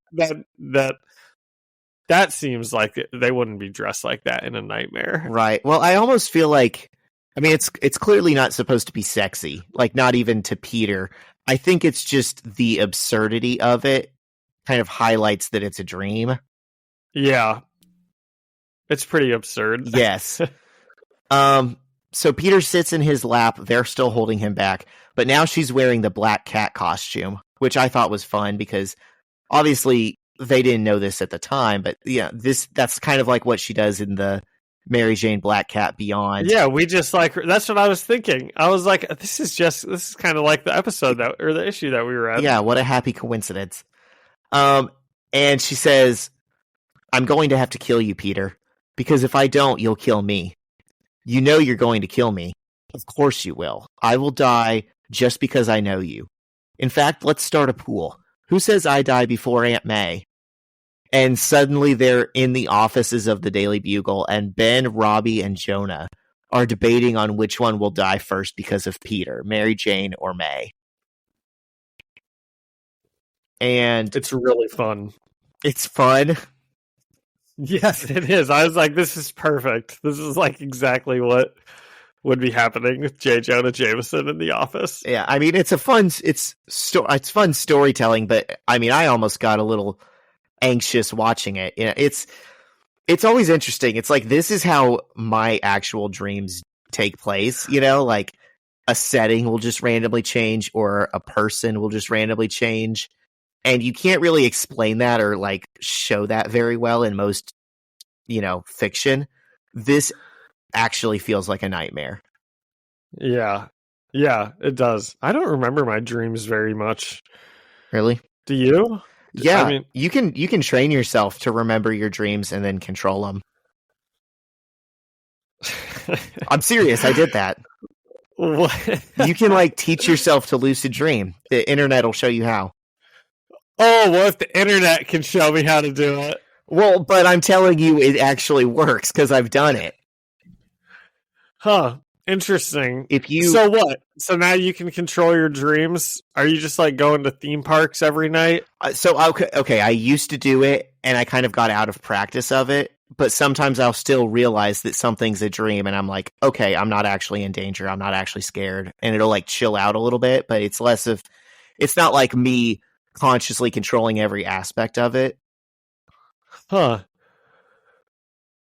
seems like they wouldn't be dressed like that in a nightmare. Right. Well, I almost feel like, I mean, it's clearly not supposed to be sexy, like not even to Peter. I think it's just the absurdity of it kind of highlights that it's a dream. Yeah. It's pretty absurd. Yes. So Peter sits in his lap. They're still holding him back, but now she's wearing the black cat costume, which I thought was fun because obviously they didn't know this at the time, but yeah, that's kind of like what she does in the Mary Jane Black Cat Beyond. Yeah, we just like, that's what I was thinking. I was like, this is kind of like the episode or the issue that we were at. Yeah, what a happy coincidence. And she says, I'm going to have to kill you, Peter, because if I don't, you'll kill me. You know you're going to kill me. Of course you will. I will die just because I know you. In fact, let's start a pool. Who says I die before Aunt May? And suddenly they're in the offices of the Daily Bugle, and Ben, Robbie, and Jonah are debating on which one will die first because of Peter, Mary Jane, or May. And it's really fun. It's fun. Yes, it is. I was like, this is perfect. This is like exactly what would be happening with J. Jonah Jameson in The Office. Yeah, I mean, it's fun storytelling, but I mean, I almost got a little anxious watching it. You know, it's always interesting. It's like, this is how my actual dreams take place, you know, like a setting will just randomly change or a person will just randomly change. And you can't really explain that or like show that very well in most, you know, fiction. This actually feels like a nightmare. Yeah. Yeah, it does. I don't remember my dreams very much. Really? Do you? Yeah, I mean, you can train yourself to remember your dreams and then control them. I'm serious. I did that. What? You can like teach yourself to lucid dream. The internet will show you how. Oh, well, if the internet can show me how to do it. Well, but I'm telling you, it actually works because I've done it. Huh. Interesting. So what? So now you can control your dreams? Are you just like going to theme parks every night? Okay, I used to do it and I kind of got out of practice of it, but sometimes I'll still realize that something's a dream and I'm like, okay, I'm not actually in danger. I'm not actually scared. And it'll like chill out a little bit, but it's not like me consciously controlling every aspect of it. Huh.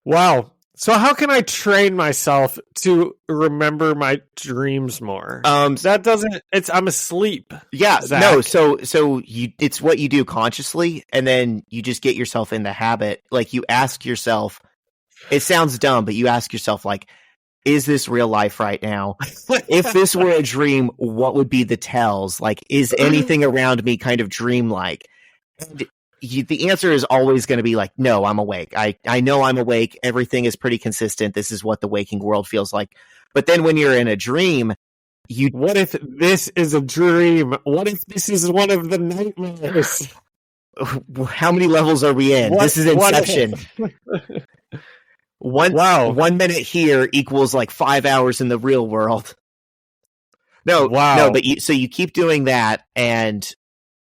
Wow. So how can I train myself to remember my dreams more? I'm asleep. Yeah, Zach. No, so it's what you do consciously, and then you just get yourself in the habit. Like you ask yourself, It sounds dumb, but you ask yourself, like, is this real life right now? If this were a dream, what would be the tells? Like, is anything around me kind of dreamlike? And the answer is always going to be like, no, I'm awake. I know I'm awake. Everything is pretty consistent. This is what the waking world feels like. But then when you're in a dream, what if this is a dream? What if this is one of the nightmares? How many levels are we in? This is Inception. 1 minute here equals like 5 hours in the real world. No, but so you keep doing that, and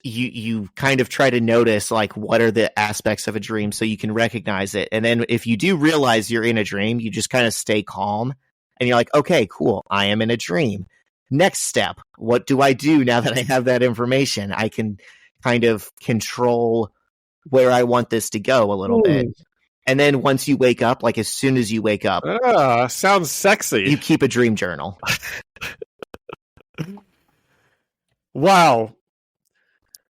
you kind of try to notice like what are the aspects of a dream so you can recognize it. And then if you do realize you're in a dream, you just kind of stay calm and you're like, okay, cool, I am in a dream. Next step, what do I do now that I have that information? I can kind of control where I want this to go a little bit. And then once you wake up, like as soon as you wake up, sounds sexy. You keep a dream journal. Wow.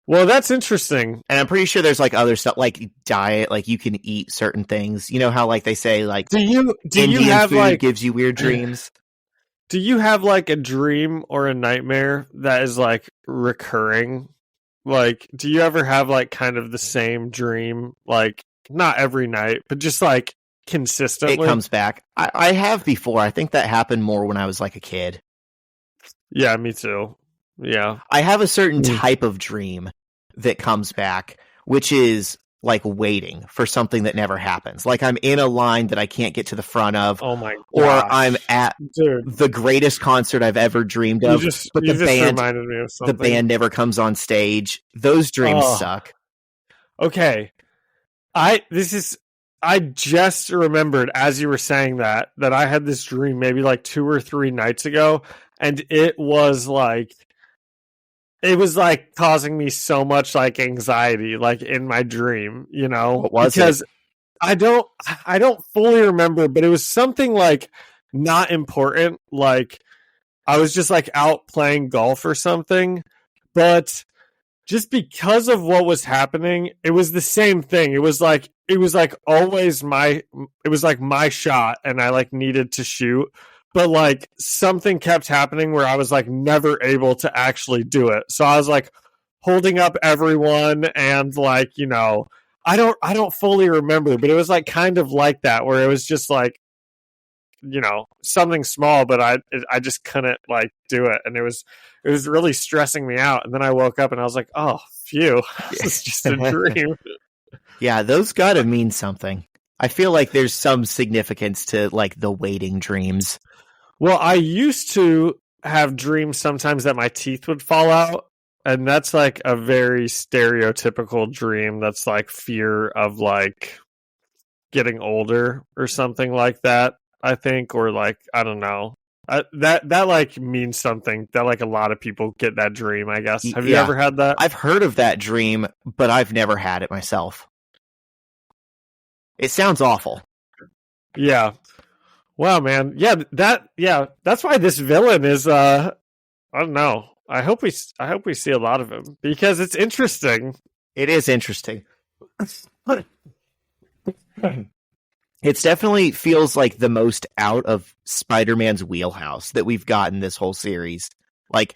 Well, that's interesting. And I'm pretty sure there's like other stuff like diet, like you can eat certain things. You know how like they say like do you have food like gives you weird dreams? Do you have like a dream or a nightmare that is like recurring? Like, do you ever have like kind of the same dream, like not every night, but just like consistently? It comes back. I have before. I think that happened more when I was like a kid. Yeah, me too. Yeah. I have a certain type of dream that comes back, which is like waiting for something that never happens. Like I'm in a line that I can't get to the front of. Oh my gosh. Or I'm at the greatest concert I've ever dreamed of. But the band never comes on stage. Those dreams suck. Okay. I just remembered as you were saying that I had this dream maybe like 2 or 3 nights ago, and it was like causing me so much like anxiety, like in my dream, you know, what was because it? I don't fully remember, but it was something like not important. Like I was just like out playing golf or something, but just because of what was happening, it was the same thing. It was like always my shot, and I like needed to shoot. But like something kept happening where I was like never able to actually do it. So I was like holding up everyone, and like, you know, I don't fully remember, but it was like kind of like that, where it was just like, you know, something small, but I just couldn't like do it, and it was really stressing me out. And then I woke up and I was like, oh, phew, it's just a dream. Yeah, those gotta mean something. I feel like there's some significance to like the waiting dreams. Well, I used to have dreams sometimes that my teeth would fall out, and that's like a very stereotypical dream. That's like fear of like getting older or something like that, I think, or like, I don't know. That like means something, that like a lot of people get that dream, I guess. Have you ever had that? I've heard of that dream, but I've never had it myself. It sounds awful. Yeah. Wow, man. Yeah, that's why this villain is I don't know. I hope we see a lot of him, because it's interesting. It is interesting. It definitely feels like the most out of Spider-Man's wheelhouse that we've gotten this whole series. Like,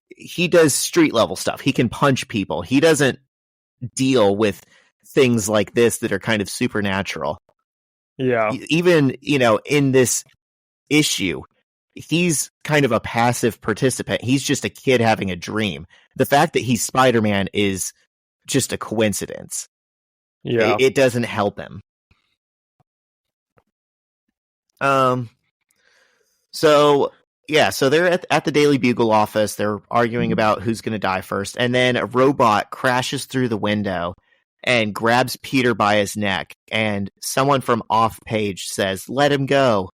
he does street level stuff. He can punch people. He doesn't deal with things like this that are kind of supernatural. Yeah. Even, you know, in this issue, he's kind of a passive participant. He's just a kid having a dream. The fact that he's Spider-Man is just a coincidence. Yeah. It doesn't help him. So they're at the Daily Bugle office. They're arguing about who's going to die first. And then a robot crashes through the window and grabs Peter by his neck. And someone from off page says, "Let him go."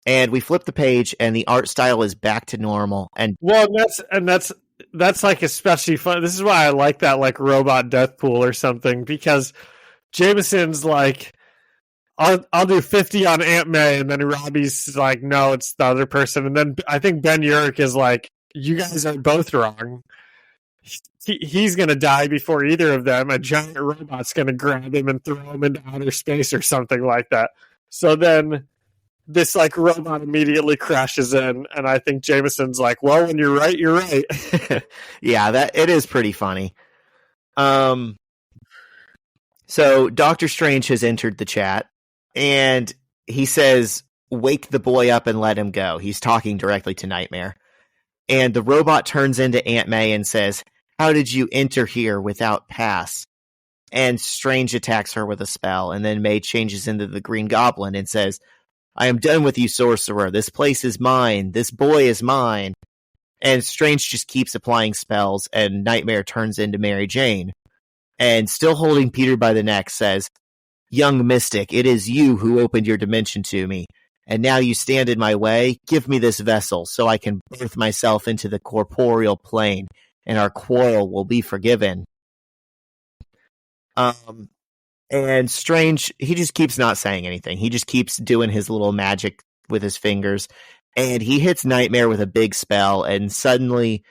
And we flip the page, and the art style is back to normal. And that's like especially fun. This is why I like that, like robot death pool or something, because Jameson's like, I'll do 50 on Aunt May, and then Robbie's like, no, it's the other person. And then I think Ben Urich is like, you guys are both wrong. he's going to die before either of them. A giant robot's going to grab him and throw him into outer space or something like that. So then this like robot immediately crashes in, and I think Jameson's like, well, when you're right, you're right. Yeah, that it is pretty funny. So Doctor Strange has entered the chat, and he says, wake the boy up and let him go. He's talking directly to Nightmare. And the robot turns into Aunt May and says, how did you enter here without pass? And Strange attacks her with a spell, and then May changes into the Green Goblin and says, I am done with you, sorcerer. This place is mine. This boy is mine. And Strange just keeps applying spells, and Nightmare turns into Mary Jane. And still holding Peter by the neck says, young mystic, it is you who opened your dimension to me. And now you stand in my way. Give me this vessel so I can birth myself into the corporeal plane, and our quarrel will be forgiven. And Strange, he just keeps not saying anything. He just keeps doing his little magic with his fingers. And he hits Nightmare with a big spell, and suddenly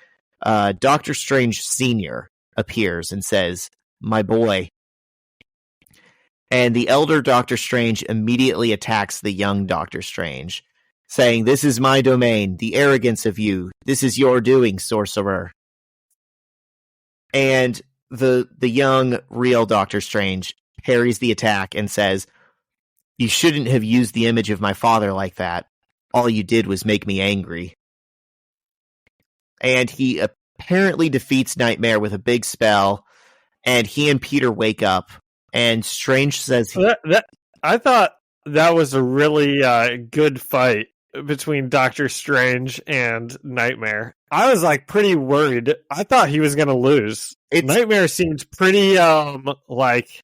Doctor Strange Sr. appears and says, my boy. And the elder Doctor Strange immediately attacks the young Doctor Strange, saying, this is my domain, the arrogance of you. This is your doing, sorcerer. And the young, real Doctor Strange parries the attack and says, you shouldn't have used the image of my father like that. All you did was make me angry. And he apparently defeats Nightmare with a big spell, and he and Peter wake up, and Strange says... I thought that was a really good fight between Doctor Strange and Nightmare. I was like pretty worried. I thought he was going to lose. Nightmare seemed pretty like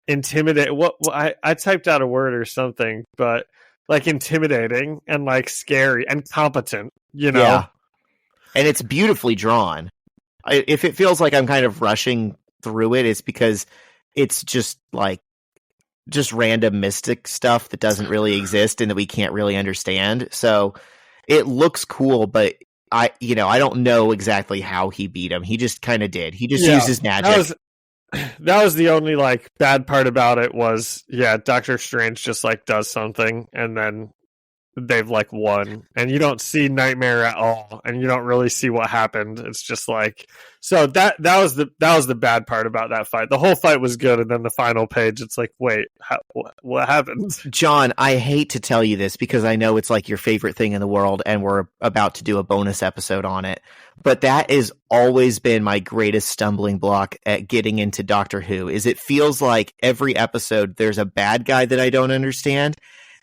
intimidating. I typed out a word or something, but like intimidating and like scary and competent, you know? Yeah. And it's beautifully drawn. If it feels like I'm kind of rushing through it, it's because it's just random mystic stuff that doesn't really exist and that we can't really understand. So it looks cool, but I don't know exactly how he beat him. He just kind of did. He just uses magic. That was the only like bad part about it was, Doctor Strange just like does something and then they've like won, and you don't see Nightmare at all, and you don't really see what happened. It's just like, so that was the bad part about that fight. The whole fight was good, and then the final page, it's like, wait, what happened? John, I hate to tell you this because I know it's like your favorite thing in the world, and we're about to do a bonus episode on it, but that has always been my greatest stumbling block at getting into Doctor Who. Is it feels like every episode there's a bad guy that I don't understand.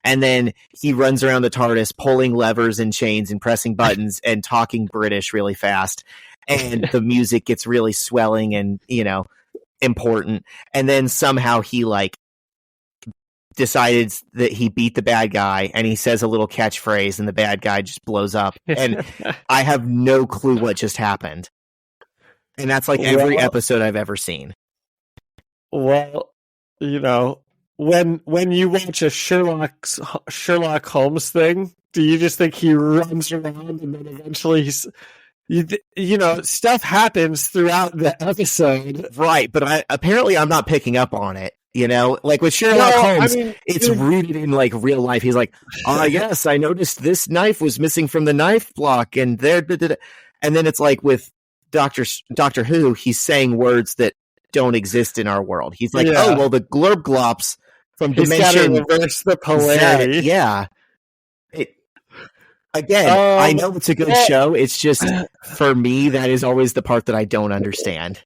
And then he runs around the TARDIS pulling levers and chains and pressing buttons and talking British really fast. And the music gets really swelling and, important. And then somehow he decided that he beat the bad guy and he says a little catchphrase and the bad guy just blows up. And I have no clue what just happened. And that's like every episode I've ever seen. Well, when you watch a Sherlock Holmes thing, do you just think he runs around and then eventually stuff happens throughout the episode, right? But apparently I'm not picking up on it. Like with Sherlock Holmes, it's rooted in like real life. He's like, yes, I noticed this knife was missing from the knife block, and and then it's like with Doctor Who, he's saying words that don't exist in our world. He's like, oh well, the glurb glops. From dimension, reverse the polarity. I know it's a good show. It's just, for me, that is always the part that I don't understand.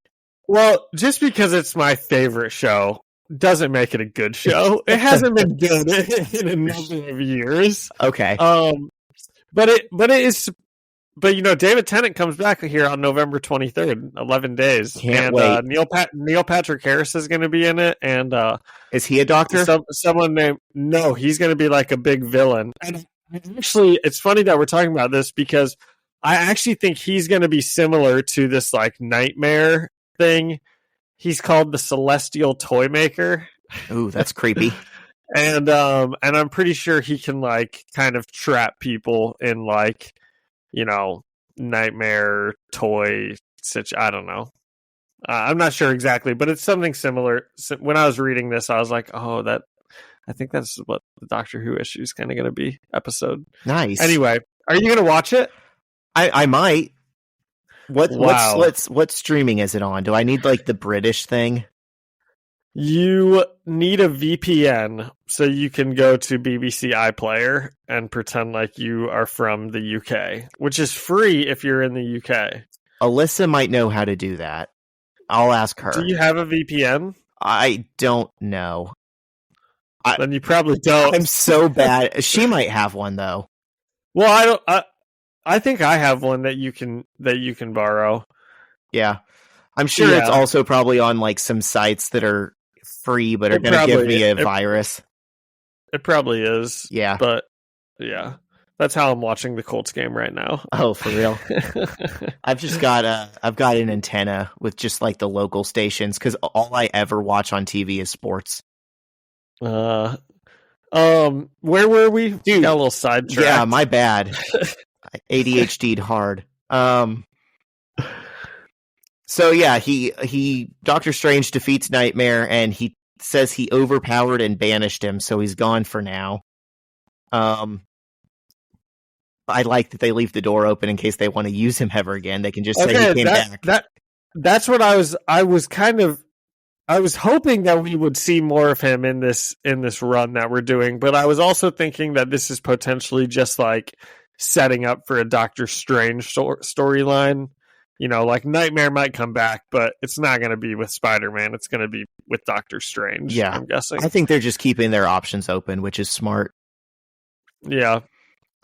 Well, just because it's my favorite show doesn't make it a good show. It hasn't been good in a number of years. Okay. But it is. But David Tennant comes back here on November 23rd, 11 days. Can't wait. Neil Patrick Harris is going to be in it, and is he a doctor? Someone named No, he's going to be like a big villain. And actually, it's funny that we're talking about this because I actually think he's going to be similar to this like Nightmare thing. He's called the Celestial Toy Maker. Ooh, that's creepy. And I'm pretty sure he can like kind of trap people in like, Nightmare toy I don't know. I'm not sure exactly, but it's something similar. So when I was reading this, I was like, oh, I think that's what the Doctor Who issue is kind of going to be episode. Nice. Anyway, are you going to watch it? I might. Wow. What streaming is it on? Do I need like the British thing? You need a VPN so you can go to BBC iPlayer and pretend like you are from the UK, which is free if you're in the UK. Alyssa might know how to do that. I'll ask her. Do you have a VPN? I don't know. Then you probably don't. I'm so bad. She might have one though. Well, I don't. I think I have one that you can borrow. Yeah, I'm sure it's also probably on like some sites that are free but are going to give me a virus. It probably is. Yeah, but yeah, that's how I'm watching the Colts game right now. Oh, for real? I've got an antenna with just like the local stations because all I ever watch on TV is sports. Where were we? Dude, got a little sidetracked. Yeah, my bad. ADHD'd hard. So yeah, he Doctor Strange defeats Nightmare and he says he overpowered and banished him, so he's gone for now. I like that they leave the door open in case they want to use him ever again. They can just say he came back. That's what I was hoping that we would see more of him in this run that we're doing, but I was also thinking that this is potentially just like setting up for a Doctor Strange storyline. You know, like Nightmare might come back, but it's not going to be with Spider-Man. It's going to be with Doctor Strange. Yeah, I'm guessing. I think they're just keeping their options open, which is smart. Yeah.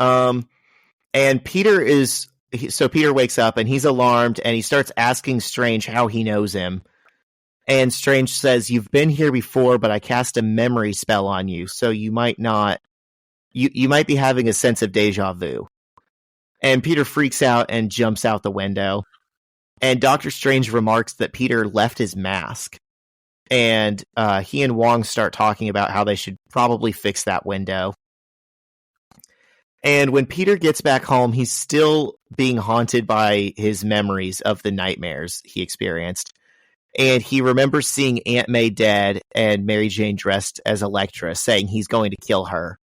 And Peter wakes up and he's alarmed and he starts asking Strange how he knows him. And Strange says, "You've been here before, but I cast a memory spell on you, so you might not. You might be having a sense of deja vu." And Peter freaks out and jumps out the window. And Doctor Strange remarks that Peter left his mask. And he and Wong start talking about how they should probably fix that window. And when Peter gets back home, he's still being haunted by his memories of the nightmares he experienced. And he remembers seeing Aunt May dead and Mary Jane dressed as Elektra, saying he's going to kill her.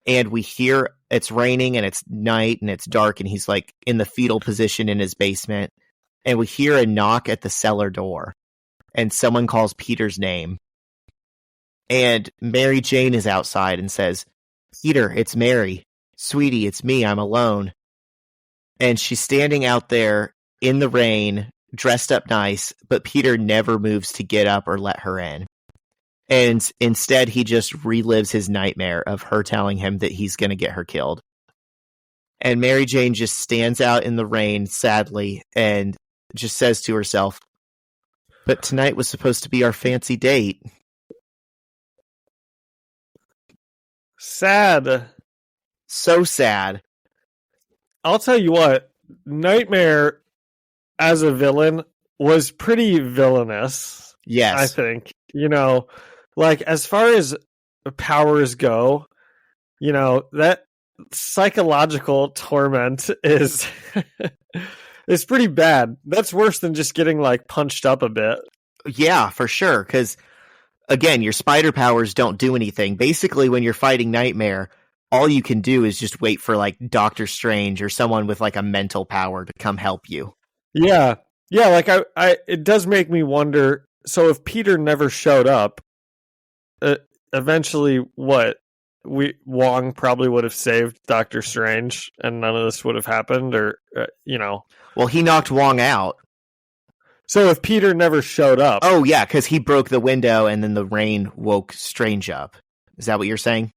And we hear it's raining and it's night and it's dark and he's like in the fetal position in his basement. And we hear a knock at the cellar door and someone calls Peter's name. And Mary Jane is outside and says, "Peter, it's Mary. Sweetie, it's me. I'm alone." And she's standing out there in the rain, dressed up nice, but Peter never moves to get up or let her in. And instead, he just relives his nightmare of her telling him that he's going to get her killed. And Mary Jane just stands out in the rain, sadly, and just says to herself, "But tonight was supposed to be our fancy date." Sad. So sad. I'll tell you what, Nightmare as a villain was pretty villainous. Yes. I think. You know, like as far as powers go, you know, that psychological torment is is pretty bad. That's worse than just getting like punched up a bit. Yeah, for sure. Because again, your spider powers don't do anything. Basically, when you're fighting Nightmare, all you can do is just wait for like Doctor Strange or someone with like a mental power to come help you. Yeah. Yeah, like I it does make me wonder, so if Peter never showed up, eventually Wong probably would have saved Doctor Strange and none of this would have happened, or you know. Well, he knocked Wong out. So if Peter never showed up. Oh yeah, because he broke the window and then the rain woke Strange up. Is that what you're saying?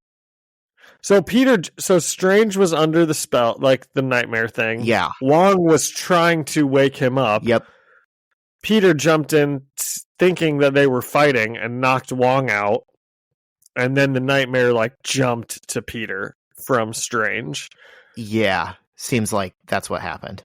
So Strange was under the spell, like the nightmare thing. Yeah. Wong was trying to wake him up. Yep. Peter jumped in thinking that they were fighting and knocked Wong out. And then the nightmare like jumped to Peter from Strange. Yeah. Seems like that's what happened.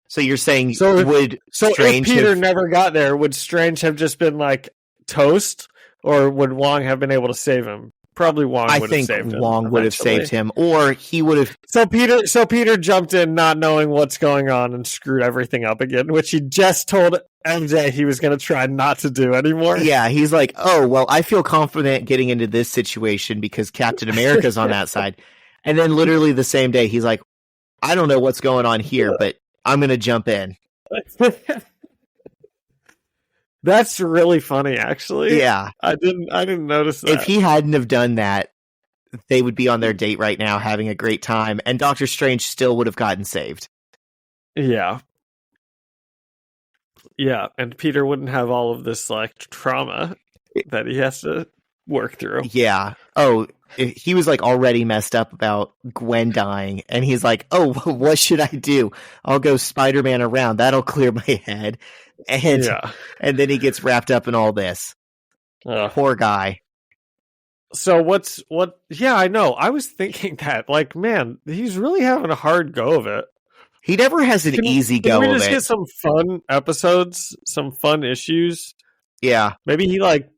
So you're saying if Peter never got there, would Strange have just been like toast, or would Wong have been able to save him? Probably Wong I would have think saved him. Wong would have saved him, or he would have. So Peter jumped in not knowing what's going on and screwed everything up again, which he just told MJ he was going to try not to do anymore. Yeah, he's like, oh, well, I feel confident getting into this situation because Captain America's on that side. And then literally the same day, he's like, I don't know what's going on here, but I'm going to jump in. That's really funny, actually. Yeah. I didn't notice that. If he hadn't have done that, they would be on their date right now having a great time, and Doctor Strange still would have gotten saved. Yeah. Yeah, and Peter wouldn't have all of this like trauma that he has to work through. Yeah. Oh, he was like already messed up about Gwen dying, and he's like, oh, what should I do? I'll go Spider-Man around. That'll clear my head. And then he gets wrapped up in all this. Poor guy. So yeah, I know. I was thinking that, like, man, he's really having a hard go of it. He never has an easy go of it. Can we just get some fun episodes, some fun issues? Yeah. Maybe he, like,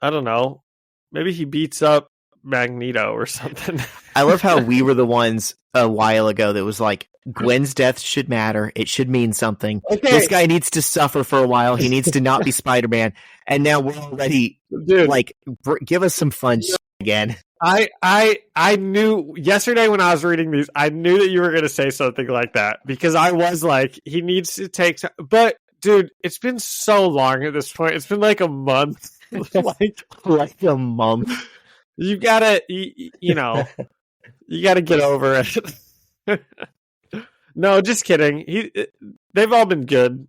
I don't know. Maybe he beats up Magneto or something. I love how we were the ones a while ago that was like, Gwen's death should matter. It should mean something. Okay. This guy needs to suffer for a while. He needs to not be Spider-Man. And now we're already, like, give us some fun again. I knew yesterday when I was reading these, I knew that you were going to say something like that, because I was like, he needs to take time. But dude, it's been so long at this point. It's been like a month. like a month. You gotta, you know, you gotta get over it. No, just kidding. They've all been good,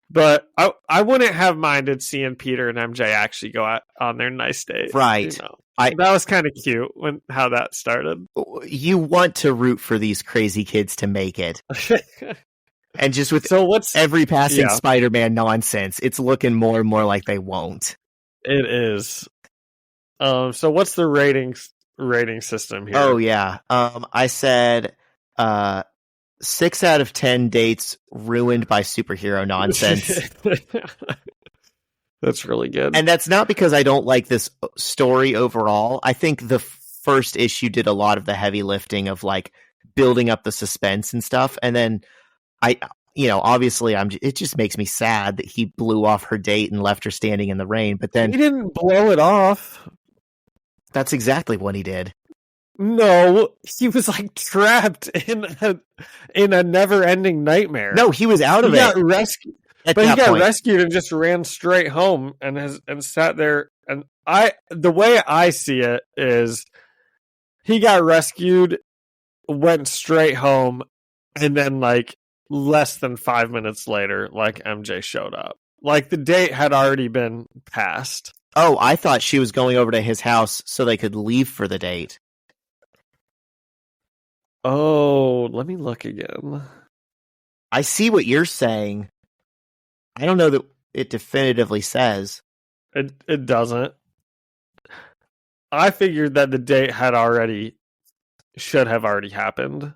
but I wouldn't have minded seeing Peter and MJ actually go out on their nice date. Right. You know? That was kind of cute how that started. You want to root for these crazy kids to make it. And just with every passing Spider-Man nonsense, it's looking more and more like they won't. It is. So what's the rating system here? Oh yeah. I said 6 out of 10 dates ruined by superhero nonsense. That's really good. And that's not because I don't like this story overall. I think the first issue did a lot of the heavy lifting of like building up the suspense and stuff. And then obviously it just makes me sad that he blew off her date and left her standing in the rain. But then he didn't blow it off. That's exactly what he did. No, he was like trapped in a never-ending nightmare. No, he was out of it. Got rescued. But he got rescued and just ran straight home and sat there. And the way I see it is, he got rescued, went straight home, and then like less than 5 minutes later, like MJ showed up. Like the date had already been passed. Oh, I thought she was going over to his house so they could leave for the date. Oh, let me look again. I see what you're saying. I don't know that it definitively says. It doesn't. I figured that the date should have already happened.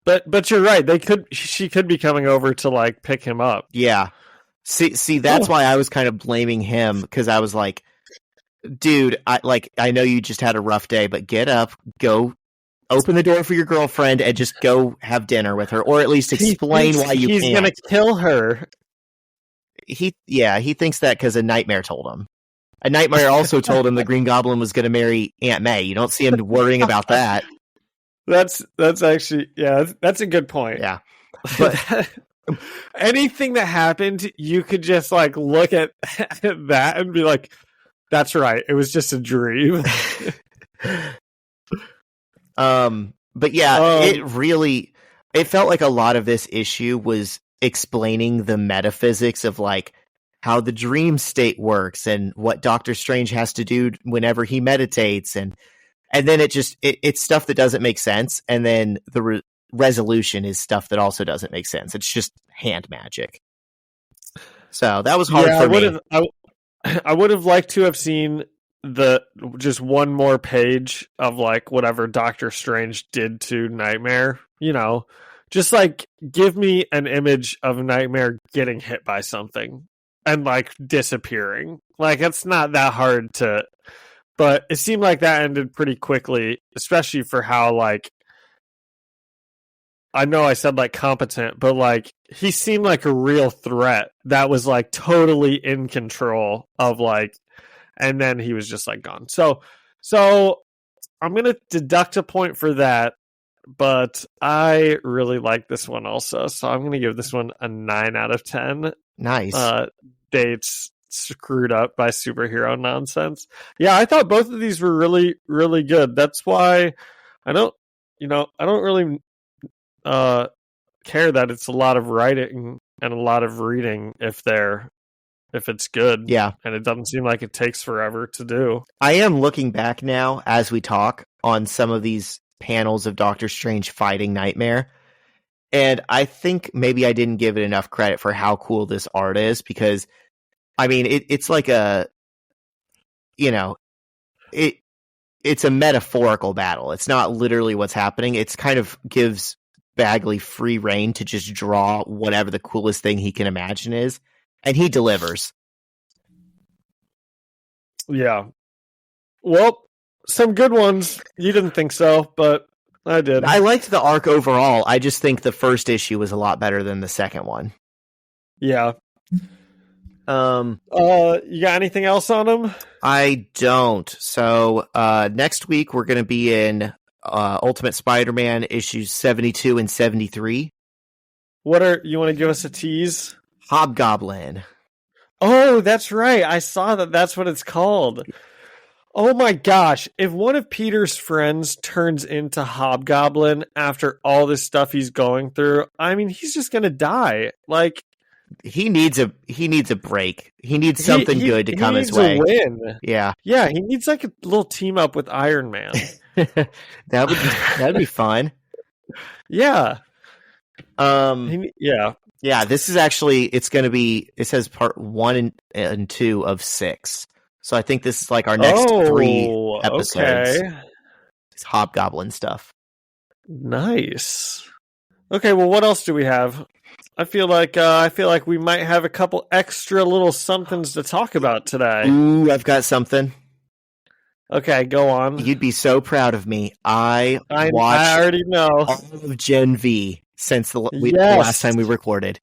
But you're right. She could be coming over to like pick him up. Yeah. See, that's why I was kind of blaming him, because I was like, dude, I know you just had a rough day, but get up, go open the door for your girlfriend and just go have dinner with her, or at least explain why you can't. He's going to kill her. He thinks that because a nightmare told him. A nightmare also told him the Green Goblin was going to marry Aunt May. You don't see him worrying about that. That's actually, that's a good point. Yeah. But anything that happened, you could just like look at that and be like, that's right, it was just a dream. But yeah, it felt like a lot of this issue was explaining the metaphysics of like how the dream state works and what Doctor Strange has to do whenever he meditates, and then it's stuff that doesn't make sense, and then the resolution is stuff that also doesn't make sense. It's just hand magic. So that was hard for me. I would have liked to have seen just one more page of like whatever Doctor Strange did to Nightmare. Just like give me an image of Nightmare getting hit by something and like disappearing. Like it's not that hard to But it seemed like that ended pretty quickly, especially for how, like, I know I said, like, competent, but, like, he seemed like a real threat that was, like, totally in control of, like, and then he was just, like, gone. So I'm going to deduct a point for that, but I really like this one also. So I'm going to give this one a 9 out of 10. Nice. Dates screwed up by superhero nonsense. Yeah, I thought both of these were really, really good. That's why I don't really care that it's a lot of writing and a lot of reading if it's good. Yeah. And it doesn't seem like it takes forever to do. I am looking back now as we talk on some of these panels of Doctor Strange fighting Nightmare. And I think maybe I didn't give it enough credit for how cool this art is, because, I mean, it's like a, it's a metaphorical battle. It's not literally what's happening. It's kind of gives Bagley free reign to just draw whatever the coolest thing he can imagine is. And he delivers. Yeah. Well, some good ones. You didn't think so, but I did. I liked the arc overall. I just think the first issue was a lot better than the second one. Yeah. You got anything else on them? I don't. So next week we're going to be in Ultimate Spider-Man issues 72 and 73. You want to give us a tease? Hobgoblin. Oh, that's right. I saw that. That's what it's called. Oh my gosh. If one of Peter's friends turns into Hobgoblin after all this stuff he's going through, I mean, he's just going to die. Like, he needs a break. He needs something good to come his way. He needs a win. Yeah. Yeah, he needs like a little team up with Iron Man. That'd be fun. Yeah. Yeah, this is actually, it's going to be, it says part 1 and 2 of 6. So I think this is like our next 3 episodes. Okay. It's Hobgoblin stuff. Nice. Okay, well, what else do we have? I feel like we might have a couple extra little somethings to talk about today. Ooh, I've got something. Okay, go on. You'd be so proud of me. I already know all of Gen V since the last time we recorded.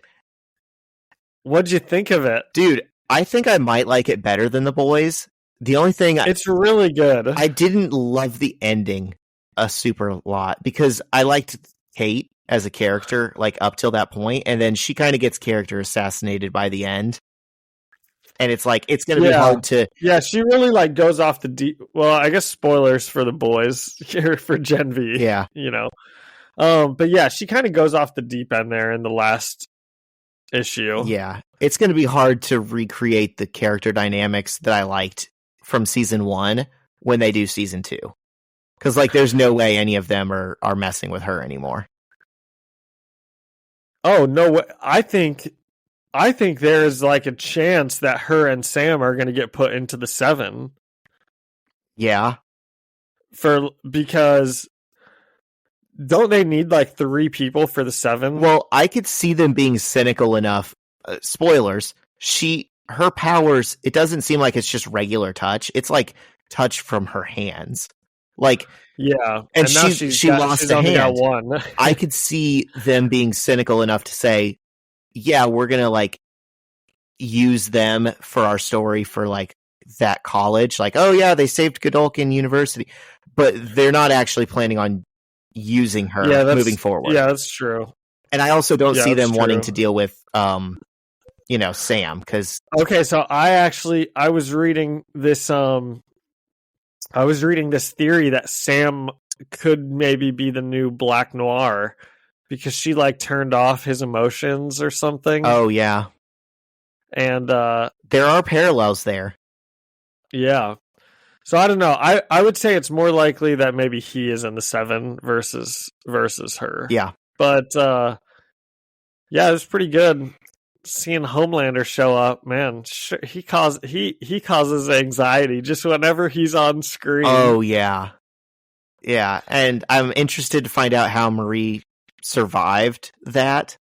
What'd you think of it? Dude, I think I might like it better than the boys. The only thing... It's really good. I didn't love the ending a super lot, because I liked Kate as a character, like, up till that point, and then she kind of gets character assassinated by the end. And it's like, it's going to be hard to... Yeah, she really, like, goes off the deep... Well, I guess spoilers for the boys here for Gen V. Yeah. But yeah, she kind of goes off the deep end there in the last issue. Yeah. It's going to be hard to recreate the character dynamics that I liked from season 1 when they do season 2. Because, like, there's no way any of them are messing with her anymore. Oh, no way. I think there's, like, a chance that her and Sam are going to get put into the 7. Yeah. Because don't they need, like, 3 people for the 7? Well, I could see them being cynical enough. Spoilers. Her powers, it doesn't seem like it's just regular touch. It's like touch from her hands. Like, yeah, and she lost a hand. One. I could see them being cynical enough to say, yeah, we're going to, like, use them for our story for, like, that college. Like, oh yeah, they saved Godolkin University, but they're not actually planning on using her moving forward. Yeah, that's true. And I also don't see them wanting to deal with Sam, because... Okay, so I was reading this theory that Sam could maybe be the new Black Noir, because she, like, turned off his emotions or something. Oh yeah. And there are parallels there. Yeah. So I don't know. I would say it's more likely that maybe he is in the 7 versus her. Yeah. But yeah, it was pretty good seeing Homelander show up. Man, he causes anxiety just whenever he's on screen. Oh yeah. Yeah, and I'm interested to find out how Marie survived that.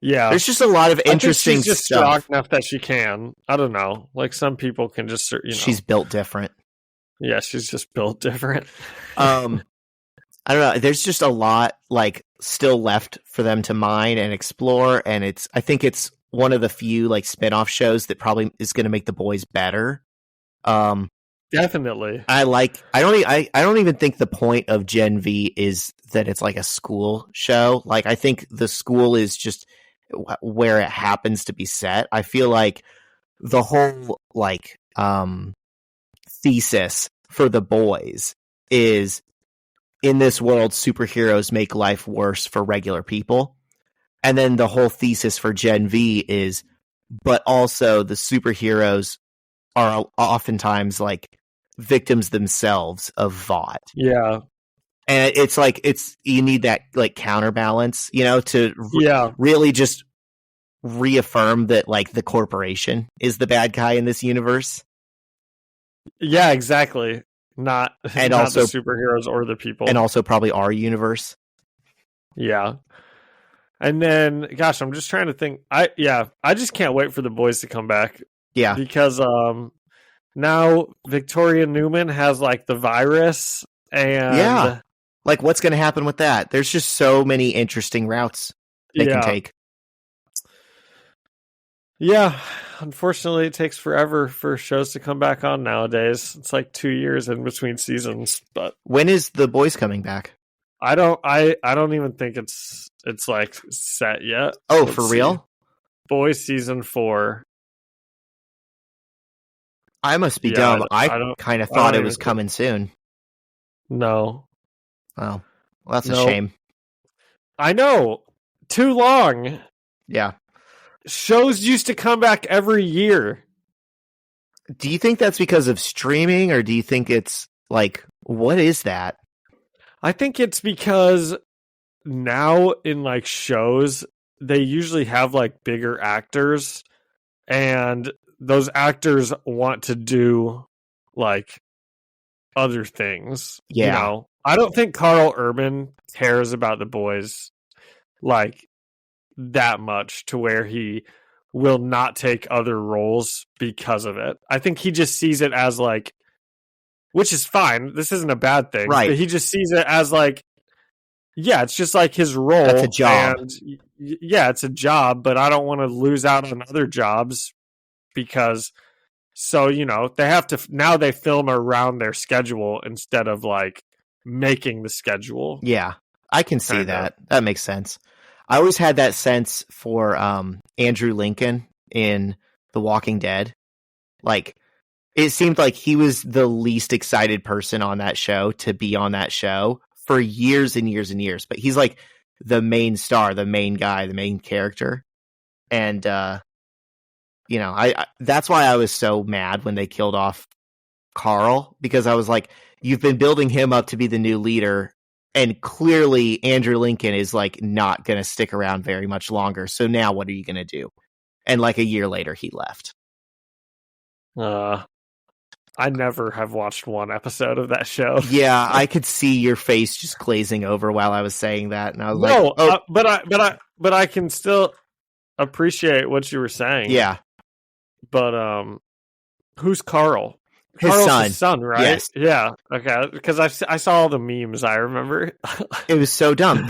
Yeah. There's just a lot of interesting she's just stuff. strong enough that she can. I don't know. Like, some people can just, She's built different. Yeah, she's just built different. I don't know. There's just a lot like still left for them to mine and explore, and I think it's one of the few like spin-off shows that probably is going to make The Boys better. Definitely. I don't even think the point of Gen V is that it's like a school show. Like I think the school is just where it happens to be set. I feel like the whole like thesis for The Boys is, in this world, superheroes make life worse for regular people. And then the whole thesis for Gen V is, but also the superheroes are oftentimes like victims themselves of VOD. Yeah. And it's like, you need that like counterbalance, to really just reaffirm that like the corporation is the bad guy in this universe. Yeah, exactly. Not also the superheroes or the people. And also probably our universe. Yeah. And then, gosh, I'm just trying to think. I just can't wait for The Boys to come back. Yeah. Because now Victoria Newman has like the virus, and yeah. Like what's going to happen with that? There's just so many interesting routes they can take. Yeah, unfortunately, it takes forever for shows to come back on nowadays. It's like 2 years in between seasons. But when is The Boys coming back? I don't even think it's like set yet. Oh, for real? Boys season 4. I must be dumb. I kind of thought it was coming soon. No. Oh, well, that's a shame. I know. Too long. Yeah. Shows used to come back every year. Do you think that's because of streaming, or do you think it's like, what is that? I think it's because now in like shows, they usually have like bigger actors, and those actors want to do like other things. Yeah. I don't think Carl Urban cares about The Boys like that much to where he will not take other roles because of it. I think he just sees it as like, which is fine. This isn't a bad thing. Right. But he just sees it as like, yeah, it's just like his role. That's a job. And yeah, it's a job, but I don't want to lose out on other jobs because, so, they have to, now they film around their schedule instead of like making the schedule. Yeah, I can see that. That makes sense. I always had that sense for Andrew Lincoln in The Walking Dead. Like, it seemed like he was the least excited person on that show to be on that show for years and years and years. But he's like the main star, the main guy, the main character. And, I that's why I was so mad when they killed off Carl, because I was like, you've been building him up to be the new leader. And clearly Andrew Lincoln is like not going to stick around very much longer. So now what are you going to do? And like a year later, he left. I never have watched one episode of that show. Yeah, I could see your face just glazing over while I was saying that, and I was like, "Oh, but I can still appreciate what you were saying." Yeah, but who's Carl? His son, right? Yes. Yeah. Okay. Because I saw all the memes. I remember. It was so dumb.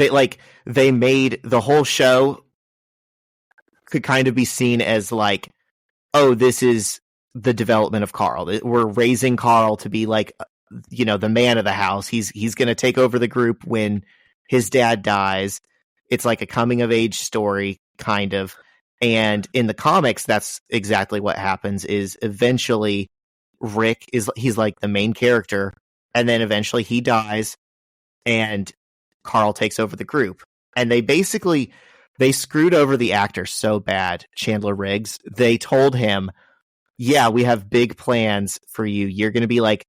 They made the whole show could kind of be seen as like, oh, this is the development of Carl. We're raising Carl to be like, the man of the house. He's going to take over the group when his dad dies. It's like a coming of age story, kind of. And in the comics, that's exactly what happens. Is eventually Rick he's like the main character, and then eventually he dies, and Carl takes over the group. And they screwed over the actor so bad, Chandler Riggs. They told him, yeah, we have big plans for you. You're going to be like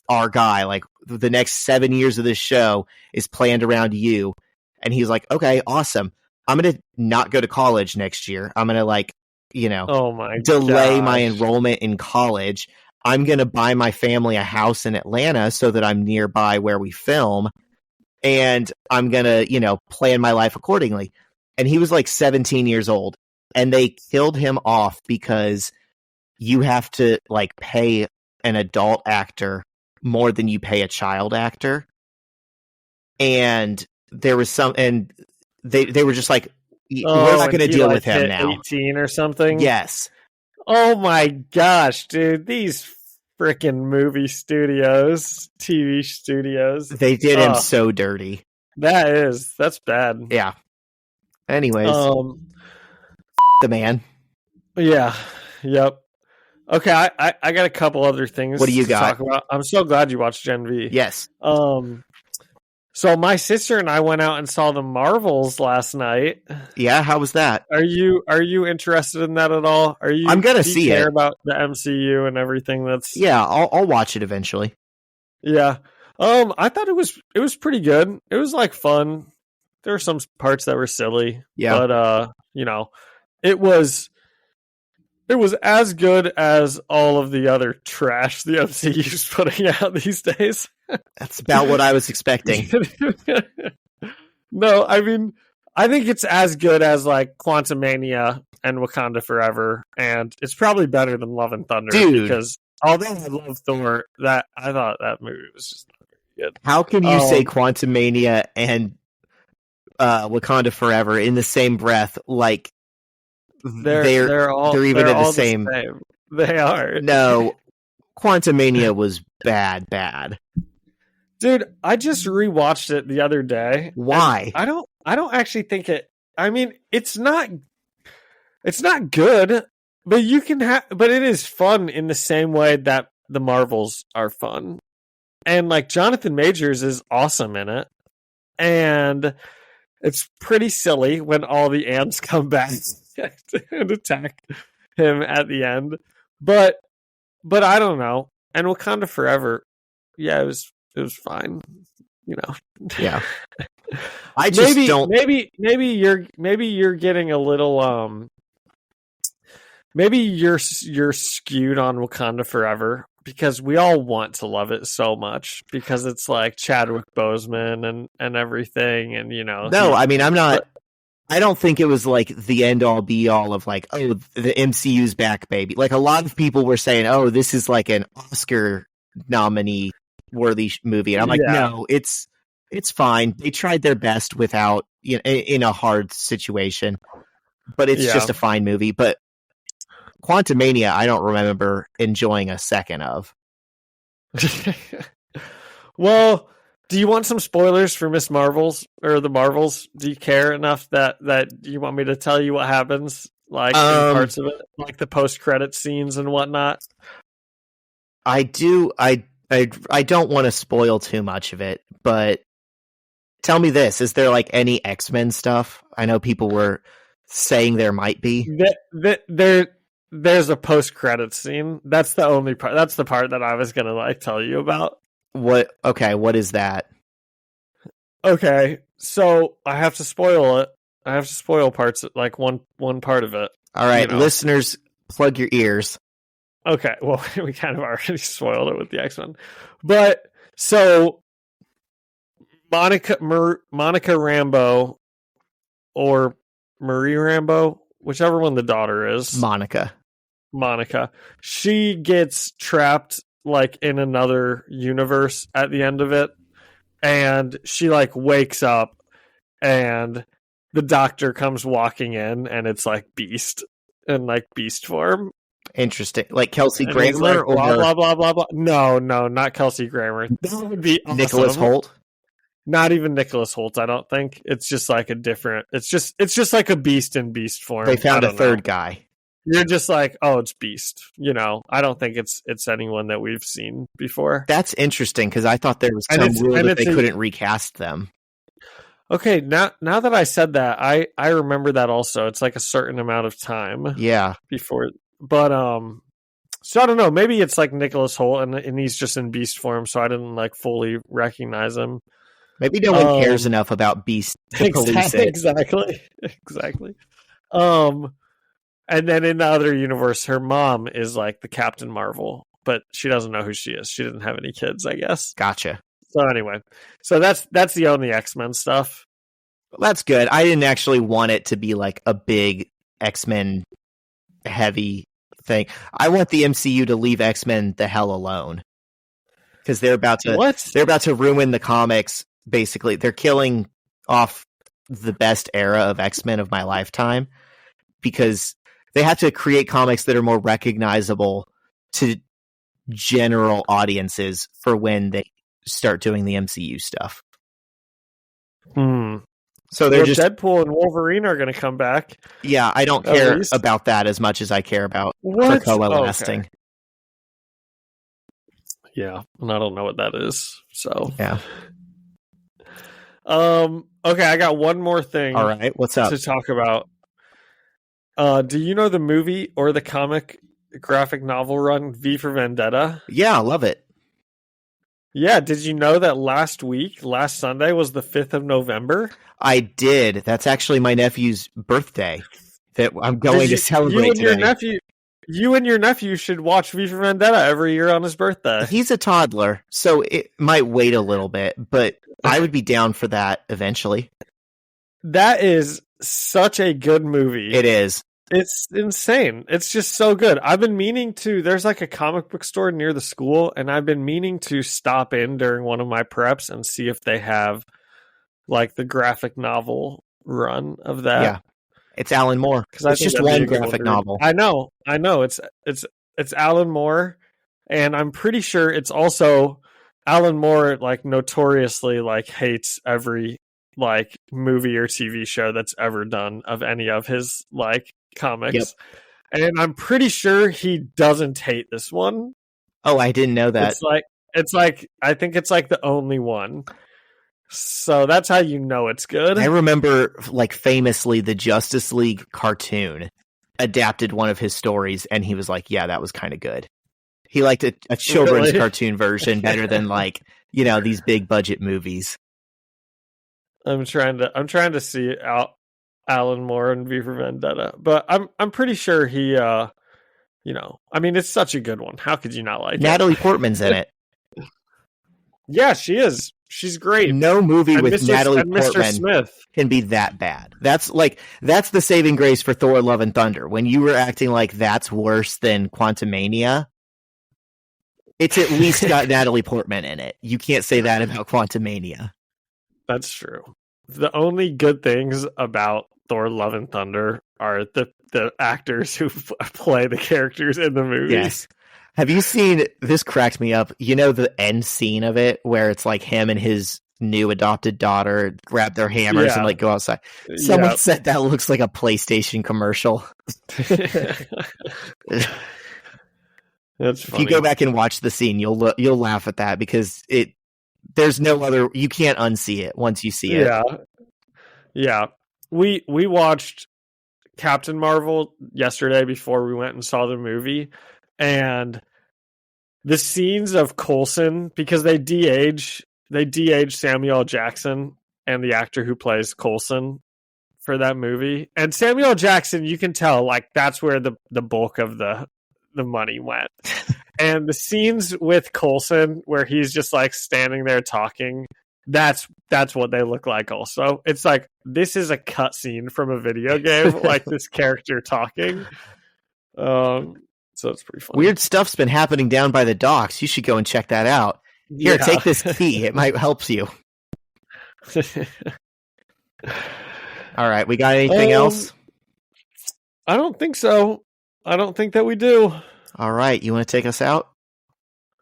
our guy. Like the next 7 years of this show is planned around you. And he's like, okay, awesome. I'm going to not go to college next year. I'm going to delay my enrollment in college. I'm going to buy my family a house in Atlanta so that I'm nearby where we film. And I'm going to, plan my life accordingly. And he was like 17 years old. And they killed him off because you have to like pay an adult actor more than you pay a child actor. And there was and they were just like, we're not going to deal with him now. 18 or something. Yes. Oh my gosh, dude! These freaking movie studios, TV studios, they did him so dirty. That's bad. Yeah. Anyways, the man. Yeah. Yep. Okay, I got a couple other things. What do you got? Talk about. I'm so glad you watched Gen V. Yes. So my sister and I went out and saw the Marvels last night. Yeah, how was that? Are you interested in that at all? I'm gonna see it. About the MCU and everything that's. Yeah, I'll watch it eventually. Yeah. I thought it was pretty good. It was like fun. There were some parts that were silly. Yeah. But it was as good as all of the other trash the MCU's putting out these days. That's about what I was expecting. No, I mean, I think it's as good as like Quantumania and Wakanda Forever, and it's probably better than Love and Thunder. Dude. Because although I love Thor, I thought that movie was just not very good. How can you say Quantumania and Wakanda Forever in the same breath? Like they're even in the same. They are. No, Quantumania was bad. Dude, I just rewatched it the other day. Why? I don't actually think it. I mean, it's not good, but but it is fun in the same way that the Marvels are fun. And like Jonathan Majors is awesome in it. And it's pretty silly when all the ants come back and attack him at the end. But I don't know. And Wakanda Forever, yeah, it was fine, you know. Yeah. I just don't. Maybe you're getting a little. Maybe you're skewed on Wakanda Forever because we all want to love it so much because it's like Chadwick Boseman and everything, and you know. No, I mean I'm not. I don't think it was like the end all be all of like, oh, the MCU's back, baby. Like a lot of people were saying, oh, this is like an Oscar nominee worthy movie, and I'm like, no, it's fine. They tried their best without, you know, in a hard situation, but it's just a fine movie. But Quantumania, I don't remember enjoying a second of. Well, do you want some spoilers for Miss Marvels or the Marvels? Do you care enough that you want me to tell you what happens, like in parts of it, like the post-credit scenes and whatnot? I do. I don't want to spoil too much of it, but tell me this: is there like any X-Men stuff? I know people were saying there might be. There's a post-credit scene. That's the only part. That's the part that I was gonna like tell you about. What? Okay, what is that? Okay, so I have to spoil it. I have to spoil parts, like one part of it. All right, listeners, plug your ears. Okay, well, we kind of already spoiled it with the X-Men. But, so, Monica Rambeau, or Marie Rambeau, whichever one the daughter is. Monica. She gets trapped, like, in another universe at the end of it. And she, like, wakes up, and the doctor comes walking in, and it's, like, Beast. In, like, Beast form. Interesting. Like Kelsey Grammer like, or blah blah blah blah. No, not Kelsey Grammer. That would be awesome. Nicholas Hoult. Not even Nicholas Hoult, I don't think. It's just like a different. It's just like a Beast in Beast form. They found a third guy. You're just like, oh, it's Beast. You know, I don't think it's anyone that we've seen before. That's interesting because I thought there was some rule that they couldn't recast them. Okay, now that I said that, I remember that also. It's like a certain amount of time. Yeah. Before. But so I don't know. Maybe it's like Nicholas Hoult, and he's just in Beast form, so I didn't like fully recognize him. Maybe no one cares enough about Beast to police it. Exactly. And then in the other universe, her mom is like the Captain Marvel, but she doesn't know who she is. She didn't have any kids, I guess. Gotcha. So anyway, so that's the only X-Men stuff. Well, that's good. I didn't actually want it to be like a big X-Men heavy thing. I want the MCU to leave X-Men the hell alone. because they're about to ruin the comics. Basically, they're killing off the best era of X-Men of my lifetime because they have to create comics that are more recognizable to general audiences for when they start doing the MCU stuff. So they're just Deadpool and Wolverine are going to come back. Yeah, I don't care about that as much as I care about Krakoa lasting. Okay. Yeah, and I don't know what that is. So yeah. Okay, I got one more thing. All right, what's up to talk about? Do you know the movie or the comic graphic novel run V for Vendetta? Yeah, I love it. Yeah, did you know that last Sunday, was the 5th of November? I did. That's actually my nephew's birthday that I'm going to celebrate today. You and your nephew should watch V for Vendetta every year on his birthday. He's a toddler, so it might wait a little bit, but I would be down for that eventually. That is such a good movie. It is. It's insane. It's just so good. I've been meaning to, there's like a comic book store near the school, and I've been meaning to stop in during one of my preps and see if they have like the graphic novel run of that. Yeah. It's Alan Moore. It's just one graphic novel. I know. It's Alan Moore, and I'm pretty sure it's also Alan Moore like notoriously like hates every like movie or TV show that's ever done of any of his like comics. Yep. And I'm pretty sure he doesn't hate this one. Oh, I didn't know that. It's like I think it's like the only one. So that's how you know it's good. I remember like famously the Justice League cartoon adapted one of his stories, and he was like, yeah, that was kind of good. He liked a children's cartoon version better than like, these big budget movies. I'm trying to see Alan Moore and V for Vendetta, but I'm pretty sure he, it's such a good one. How could you not like it? Natalie Portman's in it. Yeah, she is. She's great. No movie with Natalie Portman can be that bad. That's the saving grace for Thor: Love and Thunder. When you were acting like that's worse than Quantumania, it's at least got Natalie Portman in it. You can't say that about Quantumania. That's true. The only good things about Thor: Love and Thunder are the actors who play the characters in the movie. Yes. Have you seen, this cracked me up, the end scene of it where it's like him and his new adopted daughter grab their hammers and like go outside. Someone said that looks like a PlayStation commercial. That's funny. If you go back and watch the scene, you'll laugh at that because there's no other, you can't unsee it once you see it. Yeah. We watched Captain Marvel yesterday before we went and saw the movie, and the scenes of Coulson, because they de-age Samuel L. Jackson and the actor who plays Coulson for that movie. And Samuel L. Jackson, you can tell like that's where the bulk of the money went. And the scenes with Coulson where he's just like standing there talking, that's what they look like also. It's like this is a cutscene from a video game, like this character talking. So it's pretty funny. Weird stuff's been happening down by the docks. You should go and check that out. Here, take this key. It might help you. All right, we got anything else? I don't think so. I don't think that we do. All right, you want to take us out?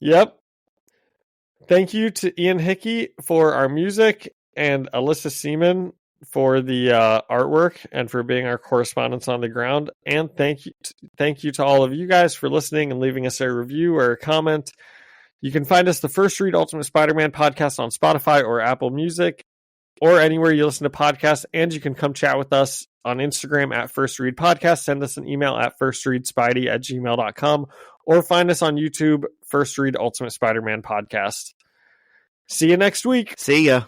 Yep. Thank you to Ian Hickey for our music and Alyssa Seaman for the artwork and for being our correspondents on the ground. And thank you to all of you guys for listening and leaving us a review or a comment. You can find us the First Read Ultimate Spider-Man podcast on Spotify or Apple Music or anywhere you listen to podcasts. And you can come chat with us on Instagram at First Read Podcast. Send us an email at firstreadspidey@gmail.com or find us on YouTube, First Read Ultimate Spider-Man podcast. See you next week. See ya.